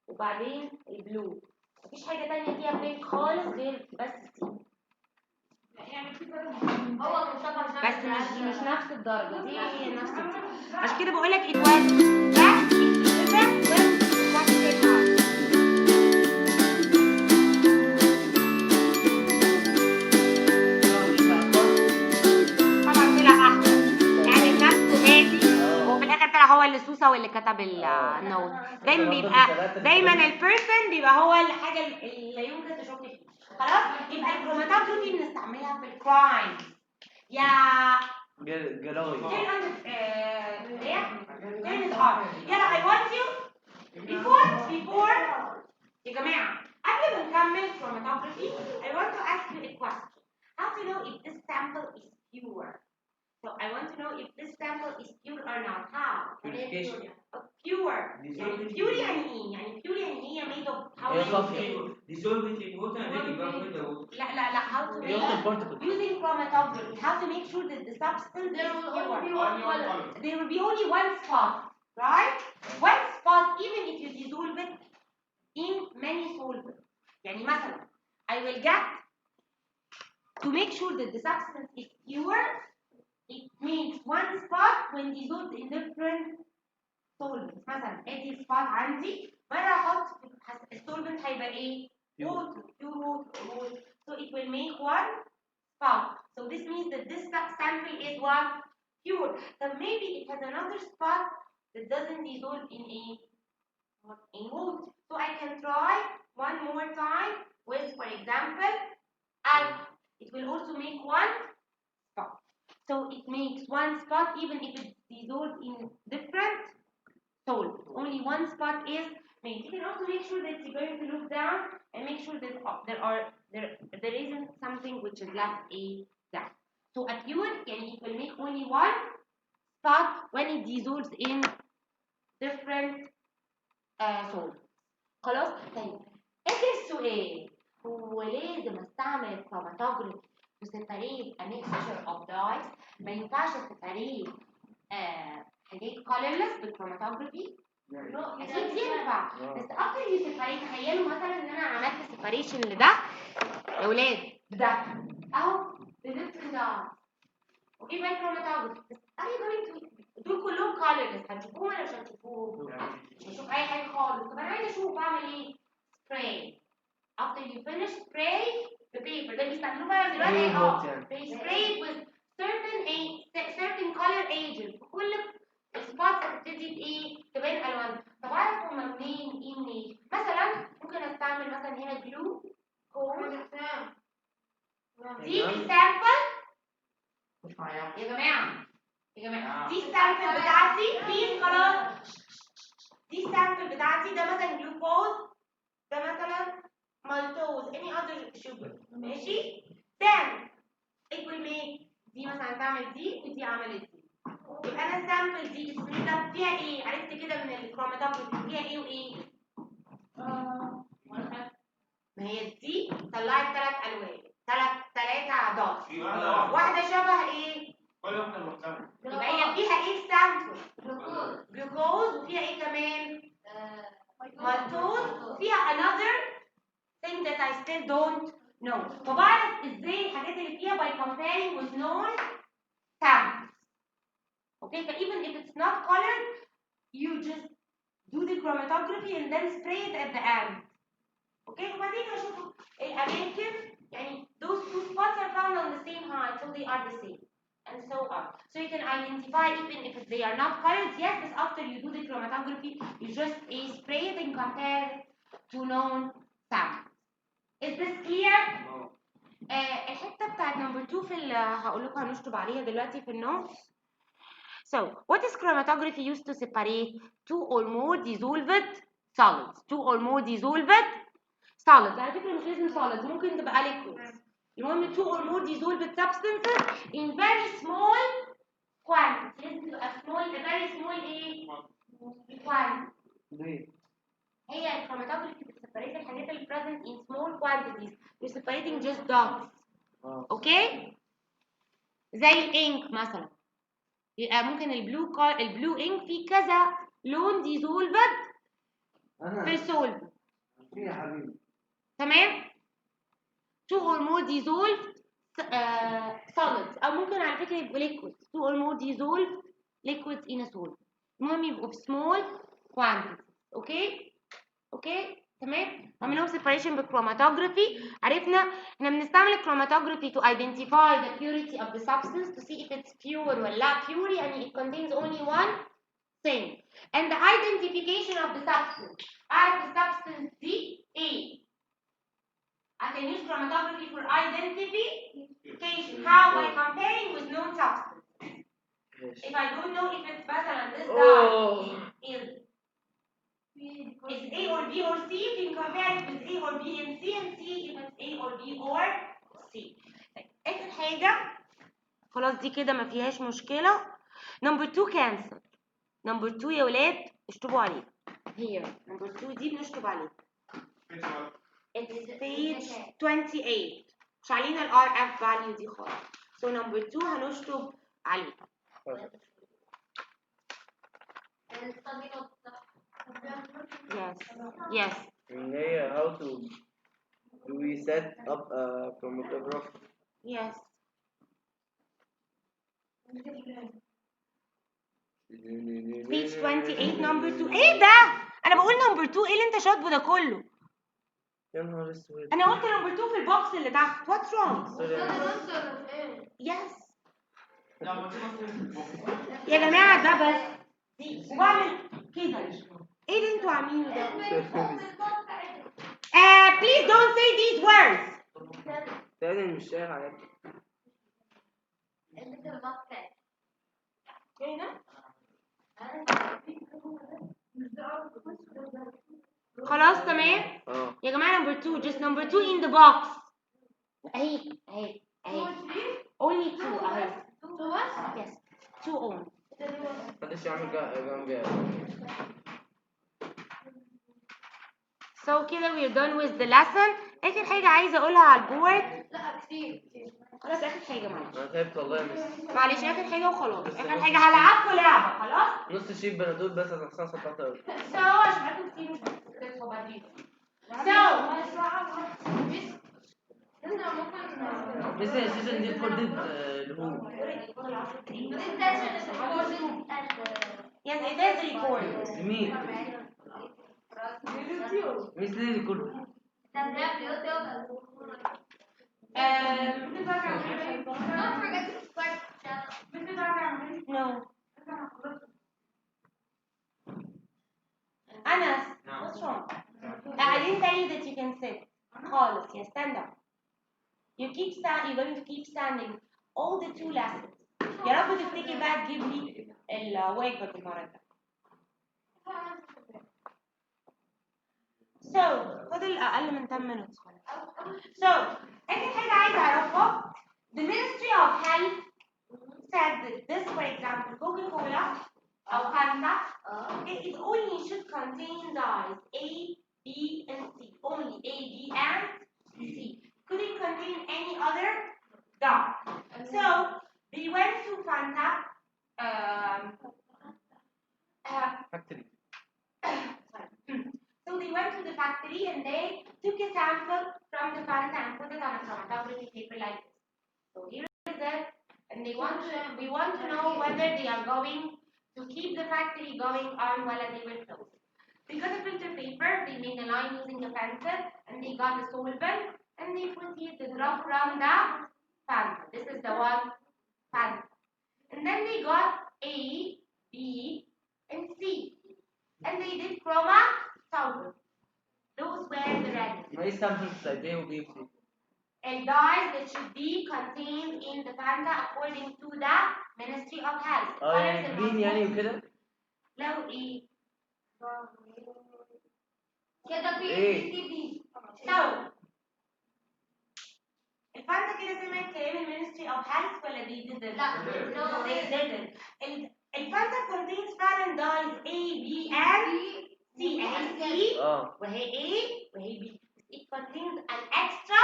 وبعدين البلو، مفيش حاجه تانية فيها بينك خالص غير بس سي. هو مصطفى بس مش نفس الدرجه دي، هي نفس دي. عشان كده بقول لك it was that different with question mark. طبعا طلع احسن، يعني نفسه هادي وفي الاخر طلع هو اللي سوسه واللي كتب النوت. دايما بيبقى دايما البيرسون بيبقى هو الحاجه اللي يمكن تشك فيها. خلاص يبقى الكروماتوجرافي بنستعملها في الكرايم يا جلاوي. يلا I want you before يا جماعة قبل ما نكمل chromatography I want to ask you a question. How to know if this sample is pure? So I want to know if this sample is pure or not. How? Purification. Pure. يعني pure يعني ايه؟ يعني pure يعني هي made of how dissolved in water and then evaporate the water. لا how to make using chromatography how to make sure that the substance is pure. There will be only one spot, right? One spot even if you dissolve it in many solvents. يعني مثلا I will get to make sure that the substance is pure. It means one spot when dissolved in different solvents. مثلا ادي spot عندي مرة احط السولفنت هيبقى ايه؟ water, pure water. So it will make one spot. So this means that this sample is what? Pure. So maybe it has another spot that doesn't dissolve in water. So I can try one more time with, for example, alcohol. It will also make one spot. So it makes one spot even if it's dissolved in different solvents. Only one spot is made. You can also make sure that you're going to look down and make sure that there isn't something which is left down. So a pure it will make only one spot when it dissolves in different solvents. خلاص؟ طيب اجي السؤال هو لازم استعمل chromatography to separate a mixture of dyes؟ ما ينفعش separate حاجات colorless بالchromatography؟ اكيد ينفع بس after you separate تخيلوا مثلا ان انا عملت separation لده يا ولاد بده اهو بنفس ده اوكي باي chromatography بس are you going to دول كلهم colorless هتشوفوهم ولا مش هتشوفوهم؟ مش هشوف اي حاجه خالص طب انا عايزه اشوف بعمل ايه؟ spray after you finish spray the paper ده بيستعملوه بقى دلوقتي they spray it with certain color agent كل السبوتس هتبتدي بايه؟ تبان الوان طب اعرف هما منين مثلا ممكن استعمل مثلا هنا جلو دي السامبل يا جماعه دي السامبل بتاعتي بليز خلاص دي السامبل بتاعتي ده مثلا جلوكوز ده مثلا مالتوز any other sugar ماشي then it will make دي مثلا تعمل دي ودي عملت دي يبقى انا السامبل دي السميده فيها ايه عرفت كده من الكروماتوجرافي فيها ايه وايه ما هي دي طلعت 3 الوان 3 دوت واحده شبه ايه كل واحده مختلفه يبقى هي فيها ايه السامبل جلوكوز وفيها ايه كمان مالتوز وفيها another thing that I still don't know فبعرف ازاي الحاجات اللي فيها by comparing with known samples okay but even if it's not colored you just do the chromatography and then spray it at the end okay وبعدين هشوفوا الاماكن يعني those two spots are found on the same height so they are the same and so on so you can identify even if they are not colored yes but after you do the chromatography you just spray it and compare it to known samples is this clear الحته بتاعت number 2 في هقول لكم هنشطب عليها دلوقتي في النوتس So, what is chromatography used to separate two or more dissolved solids? Two or more dissolved solids. على فكرة مش لازم solids ممكن تبقى liquids. المهم two or more dissolved substances in very small quantity. لازم تبقى small, a very small ايه؟ quantity. هي chromatography بتسيبريت الحاجات اللي present in small quantities. You're separating just dots. Okay? زي الانك مثلا. يبقى ممكن البلو انك فيه كذا لون ديزولفد في السولف تمام two or more dissolved solids او ممكن على فكره يبقوا liquids two or more dissolved liquids in a solid المهم يبقوا في small quantities اوكي تمام عملناهم separation بالchromatography عرفنا احنا بنستعمل الchromatography to identify the purity of the substance to see if it's pure ولا لا pure يعني it contains only one thing and the identification of the substance اعرف السبستنس دي ايه I can use chromatography for identification how by comparing with known substance if I don't know if it's better than this dye is A or B or C, you can compare it with A or B and see if it's A or B or C. آخر حاجة خلاص دي كده ما فيهاش مشكلة. Number 2 cancel. Number 2 يا ولاد اشطبوا عليه. Here. Number 2 دي بنشطب عليه. It's page 28. مش علينا ال RF value دي خالص. So number 2 هنشطب عليه. Yes. How to do we set up a chromatograph? Yes. Page 28 number 2 ايه ده؟ انا بقول نمبر 2. ايه اللي انت شاطبه ده كله؟ يا نهار اسود. انا قلت نمبر 2 في البوكس اللي تحت. واتس رونج؟ سوري يا مس. يس يا جماعه ده بس دي وبعمل كده. ايه اللي انتوا عاملينه ده؟ Please don't say these words. تاني مش شايف حاجات. خلاص تمام. يا جماعه نمبر 2 just number 2 in the box. اهي اهي اهي only 2 اهي. Yes 2 only. محدش يعمل جنب. So كده we're done with the lesson. اخر حاجه عايزه اقولها على البورد. لا كتير. خلاص اخر حاجه معلش. انا تعبت والله يا مس. معلش اخر حاجه وخلاص. اخر حاجه هلعبكم لعبه خلاص. نص شيب بنادول بس عشان صدقت قوي. So عشان انتوا كتير مش بتكتبوا بدري. So بس السيزون دي ريكوردد لهو. yes it is recorded. لمين؟ مس ليه ريكورد؟ Don't forget to subscribe to the channel. No. Anas, what's wrong? I didn't tell you that you can sit. خالص yeah, stand up. You're going to keep standing all the 2 lessons. يا رب تفتكر بقى تجيب لي الواجب المرة الجاية. So فاضل أقل من 10 minutes. So آخر حاجة عايزة أعرفها the Ministry of Health said that this, for example, Coca-Cola أو Fanta, it only should contain dyes A, B, and C. Only A, B, and C. Couldn't contain any other dye. So they went to Fanta. Factory. So they went to the factory and they took a sample from the Fanta and put it on a chromatography paper like this. So here is it, and we want to know whether they are going to keep the factory going on while they will close. They got a filter paper, they made a line using a pencil, and they got the solvent, and they put here the drop from the Fanta. This is the one Fanta. And then they got A, B, and C. And they did chroma solvent. Those were the red. ما ايه samples like A و B و C؟ And dyes that should be contained in the Fanta according to the Ministry of Health. يعني green يعني وكده؟ لو ايه؟ كده في إيه؟ TV. So الفانتا كده سمعت كلام المينستري اوف هيلث ولا دي didn't؟ لا. No. they didn't. الفانتا contains فعلا dyes A, B, and C. اهي C وهي A وهي B. It contains an extra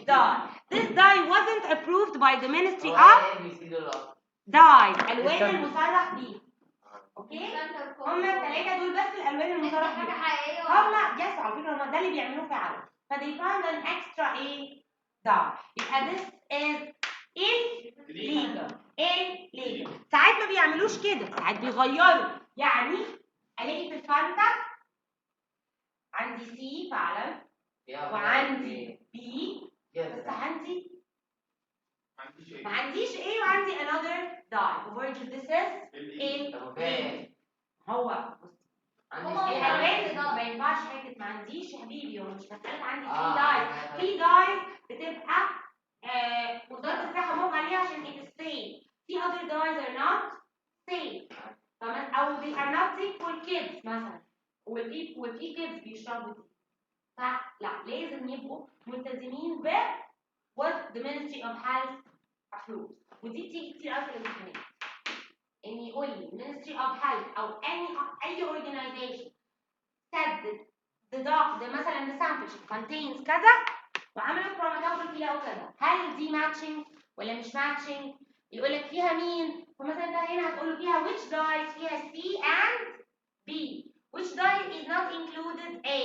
dye. This dye wasn't approved by the Ministry of dyes. الوان المصرح بيه. اوكي؟ هما الثلاثه دول بس الالوان المصرح حاجة بيها. حقيقية. هما يس على فكره هما ده اللي بيعملوه فعلا. فدي found an extra A dye. يبقى this is illegal. illegal. ساعات ما بيعملوش كده، ساعات بيغيروا. يعني الاقي في الفانتا عندي سي فعلا وعندي بي بس عندي ما عنديش A وعندي another dye. فبرضه this is A. هو الالوان ما ينفعش حاجه ما عنديش يا حبيبي. هو مش مساله عندي في دايز. في دايز بتبقى وزاره الصحه موافقه عليها عشان it is safe. في other dyes are not safe. او they are not safe for kids مثلا. وفي kids بيشربوا دي. فلا لازم يبقوا ملتزمين ب what the Ministry of Health approves. ودي بتيجي كتير قوي في الامتحانات. ان يقول لي Ministry of Health او اي organization said that مثلا the sample contains كذا وعملوا chromatography لقوا كذا. هل دي matching ولا مش matching؟ يقول لك فيها مين؟ فمثلا انت هنا هتقول له فيها which dye؟ فيها C and B. Which dye is not included? A.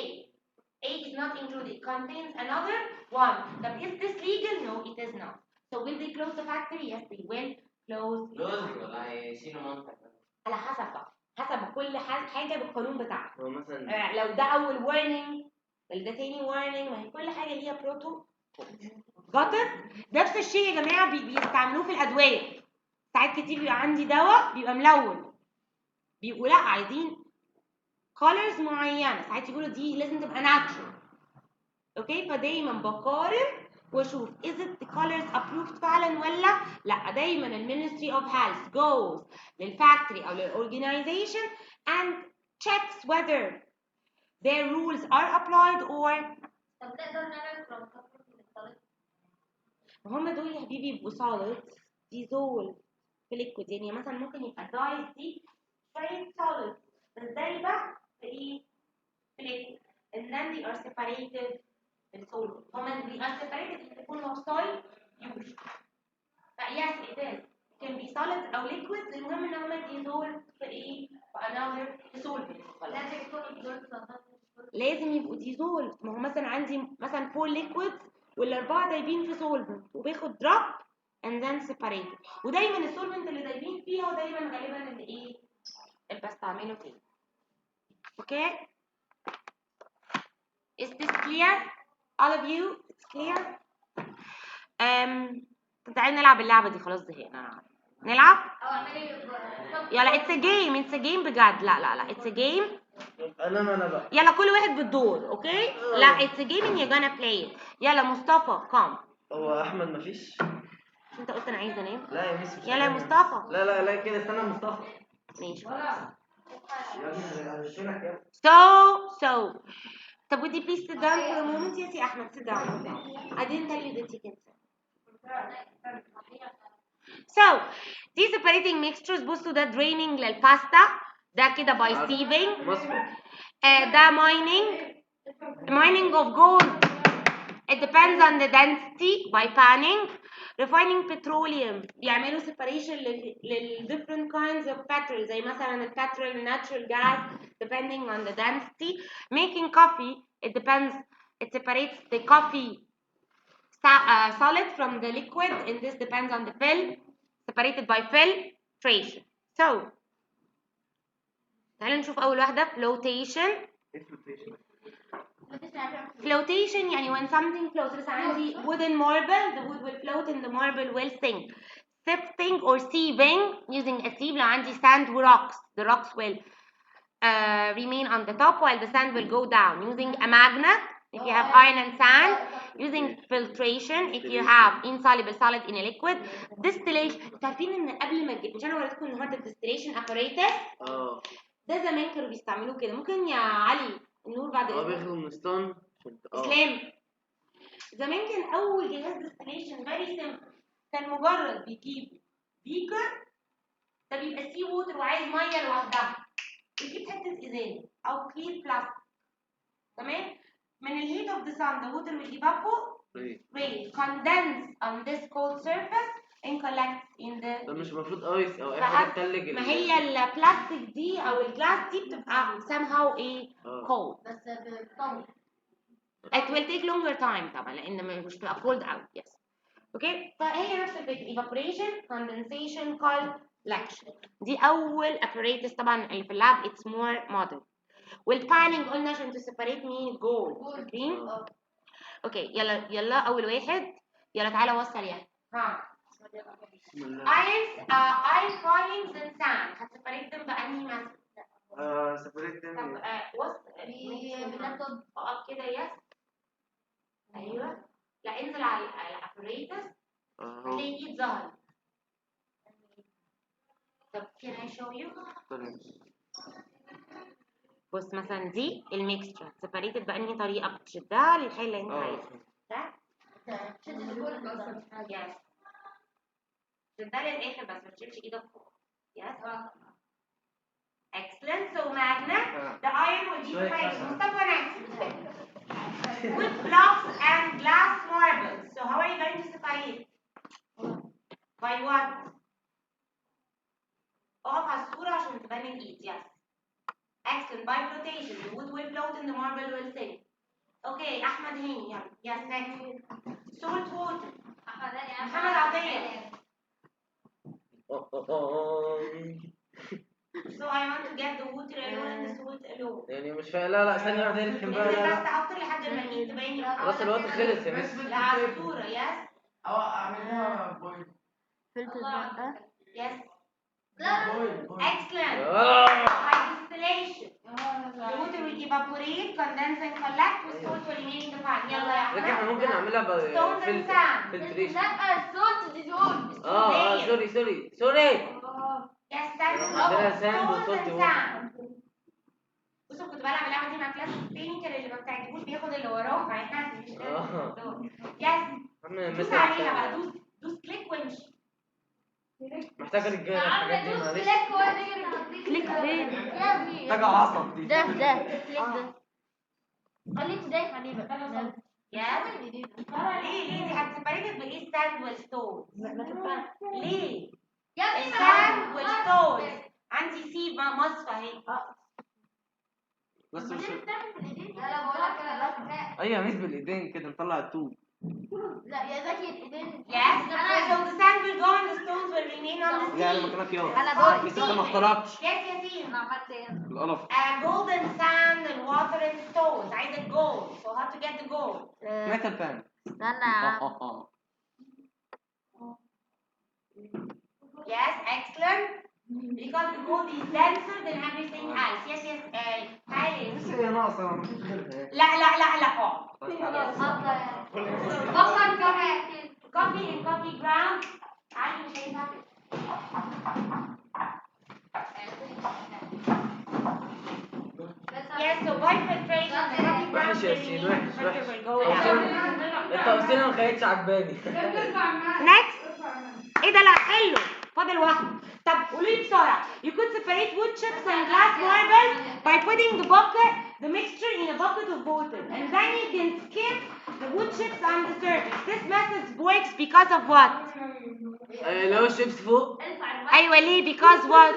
A is not included. It contains another one. But is this legal? No, it is not. So will they close the factory? Yes, they will close. ولا يشيلوا منتج؟ على حسب بقى. حسب كل كل حاجه بالقانون بتاعها. هو مثلا لو ده اول warning ولا ده تاني warning، ما هي كل حاجه ليها بروتو. جاتر. نفس الشيء يا جماعه بيستعملوه في الادويه. ساعات كتير بيبقى عندي دواء بيبقى ملون، بيبقوا لا عايزين colors معينه، ساعات يقولوا دي لازم تبقى natural. اوكي، فدايما بقارن واشوف is it the colors approved فعلا ولا لا. دايما المينستري اوف هيلث goes للفاكتوري او للاورجنايزيشن and checks whether their rules are applied or. طب نقدر نعمل from comfort للطالب؟ هم دول يا حبيبي يبقوا solid dissolve في liquid. يعني مثلا ممكن يبقى dyes دي شوية solid بس دايبة في ايه؟ في liquid and then they are separated in solid. هم they are separated in يكونوا solid usually. yes it is. It can be solid أو liquid. المهم إن هم dissolve في ايه؟ في another solvent. لازم يكونوا dissolved. لازم يبقوا dissolved. ما هو مثلا عندي مثلا 4 liquids والاربعه دايبين في solvent وباخد drop and then separated. ودايما السولفنت اللي دايبين فيها ودايما غالبا اللي ايه اللي بستعمله تاني. اوكي is this clear all of you it's clear. تعالي نلعب اللعبه دي، خلاص زهقنا نلعب. او اعملي يلا it's a game it's a game بجد. لا it's a game. انا بقى يلا كل واحد بالدور. اوكي لا it's a game and you're gonna play it. يلا مصطفى come. هو احمد مفيش؟ انت قلت انا عايزه انام. لا يا ميس مش يلا يا هنام. مصطفى. لا كده استنى مصطفى. ماشي. يا ابني هغشلك يا So طب would you please sit down for a moment. Yes يا احمد sit down. I didn't tell you that you can sit. So دي separating mixtures. بصوا ده draining للباستا، ده كده by sieving. ده mining of gold. It depends on the density by panning. Refining petroleum بيعملوا separation لل different kinds of petrol زي مثلا petrol natural gas depending on the density. Making coffee it depends. It separates the coffee solid from the liquid and this depends on the separated by filtration. So تعالوا نشوف أول واحدة flotation. Flotation يعني when something floats. مثلا عندي wooden marble, the wood will float and the marble will sink. Sifting or sieving using a sieve. لو عندي sand و rocks, the rocks will remain on the top while the sand will go down. Using a magnet if you have iron and sand. Using filtration if you have insoluble solid in a liquid. Distillation. عارفين ان قبل ما مش انا وريتكم النهارده distillation apparatus. ده زمان كانوا بيستعملوه كده. ممكن يا علي النور بعد اذنك. بياخدوا من ستون. اسلام زمان كان اول جهاز ديستليشن فيري سيمبل. كان مجرد بيجيب بيكر ده بيبقى سي ووتر وعايز ميه لوحدها، يجيب حته ازاز او كلير بلاستيك. تمام. من الهيت اوف ذا سان the water will evaporate condense on this cold surface and collect in the. ده مش المفروض ايس او اي حاجه تتلج؟ ما هي البلاستيك دي او الجلاس دي بتبقى somehow ايه cold. بس بتطول. It will take longer time طبعا لان مش بتبقى cold out. yes. اوكي فهي نفس الفكره evaporation condensation collection. دي اول apparatus طبعا اللي في اللاب it's more modern. والبانينج قلنا عشان to separate مين gold. فاكرين؟ اوكي يلا اول واحد. يلا تعالى وصل يعني. ها iron filings and sand هتسيبريت them بأنهي مثلا؟ سيبريت طب وصل باللابتوب. اقف كده يس. ايوه لا انزل على الابريتس هتلاقي ايد ظهرت. طب can I show you؟ بص مثلا دي الميكستشر سيبريتد بأنهي طريقة بتشدها للحاجة اللي انت عايزها. صح؟ يس شدها للآخر بس ما تشيلش ايدك فوق. يس excellent. So magnet the iron will be separated. Mustafa next. Wood blocks and glass marbles. So how are you going to separate? By what? اقف على الصورة عشان تبان الإيد. Yes. Excellent. By flotation. The wood will float and the marble will sink. Okay. أحمد هاني يلا. Yes. Next. Salt water. محمد عطية. So I want to get the water alone and the salt alone. يعني مش فاهم. لا ثانية واحدة الحين بقى. انزل لا بس اكتر لحد ما الايد تبين لي. خلاص الوقت خلص يا مس. لا على الصورة. يس. اعملها بوينت. يس. بوينت. Excellent. By distillation. The water will evaporate, condense and collect, with salt will remain in the pan. يلا يا لكن احنا احمد. ممكن نعملها Stones and sand. فلتريشن. الصوت ديزول. سوري. Yes, sand is عندنا sand stones وصوت and sand. بصوا كنت بلعب اللعبة دي مع كلاس تاني، كان اللي ما بتعجبوش بياخد اللي وراه يعني مش لازم. يس. دوس عليها بقى، دوس كليك وامشي. محتاجة رجالة الحاجات دي معلش. كليك فين؟ محتاجة عصب دي. ده كليك ده. خليك ده خليه بقى. يس. ليه دي هتسيبريتد بايه الساند والستون؟ ليه؟ الساند والستون عندي سي مصفى اهي. بس لا بقول لك كده. ايوه مش بالايدين كده نطلع الطوب. لا يا زكي الايدين. Yes. So the sand will go and the stones will remain on the sea. لا انا مكانك يلا. انا دوري. بس انت ما اخترعتش. Yes ياسين. انا عملت ايه؟ القرف. Golden sand and water and stones. عايزة gold. So how to get the gold? ميتال بان. استنى. Yes, excellent. Because the gold is denser than everything else. Yes. تعالي. بس هي ناقصة مفيش غيرها. لا. بفكر كمان. Copy and copy ground. تعالي مش هينفع. Yes, so by filtration, the copy ground وحش يا will ياسين remain, the وحش. filter will go down. التوصيلة ما كانتش عجباني. Next. ايه ده؟ لا حلو. فاضل واحد. طب قولوا لي بسرعة. You could separate wood chips and glass marbles by putting the mixture in a bucket of water, and then you can skip the wood chips on the surface. This method works because of what? لو الشيبس فوق. أيوة ليه؟ Because what?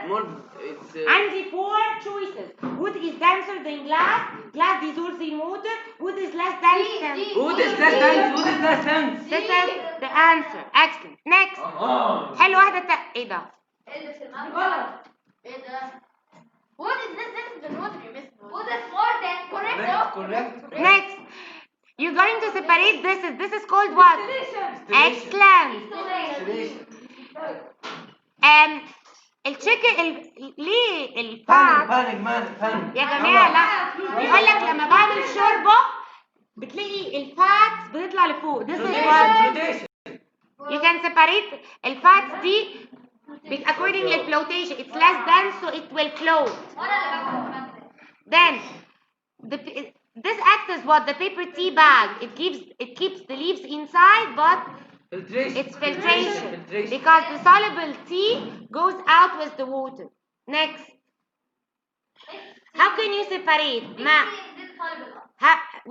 More it's عندي 4 choices. Wood is denser than glass. Glass dissolves in water. Wood is less dense than. wood is less dense. This is the answer. Excellent. Next. حلو واحدة ايه ده؟ غلط. ايه ده؟ What is this? This is the water you missed. What is more than correct? Next. You're going to separate this is called what? Excellent. التشيكن ليه الفات يا جماعة؟ لا بيقول لك لما بعمل شوربة بتلاقي الفات بتطلع لفوق. This is what you can separate الفات دي according to flotation. It's less dense so it will float. Then this acts as what? The paper tea bag. It keeps the leaves inside, but it's filtration because the soluble tea goes out with the water. Next. How can you separate?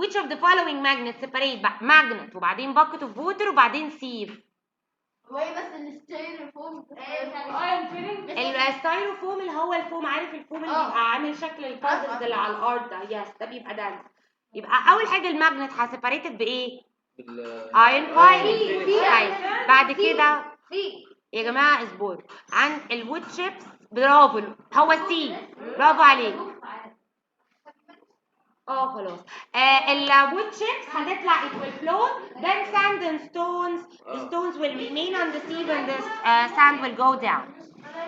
Which of the following magnets separate? Magnet وبعدين bucket of water وبعدين sieve. وهي بس الستيروفوم. الستيروفوم اللي هو الفوم، عارف الفوم اللي بيبقى عامل شكل البازلز اللي على الارض ده. يس ده بيبقى دانس. يبقى اول حاجه الماجنت هسيبريتد بايه؟ ايرون فايلنج. طيب بعد كده يا جماعه اصبروا. عن الوود شيبس برافو هو سي. برافو عليك. خلاص. الwood chips هتطلع it will float. Then sand and stones. The stones will remain on the sieve and the sand will go down.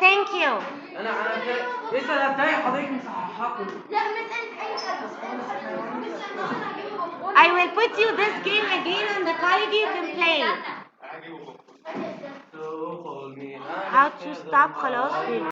Thank you. انا لسه هتلاقي حضرتك مصححاكم. لا مس انت I will put you this game again on the quality you can play. How to stop خلاص.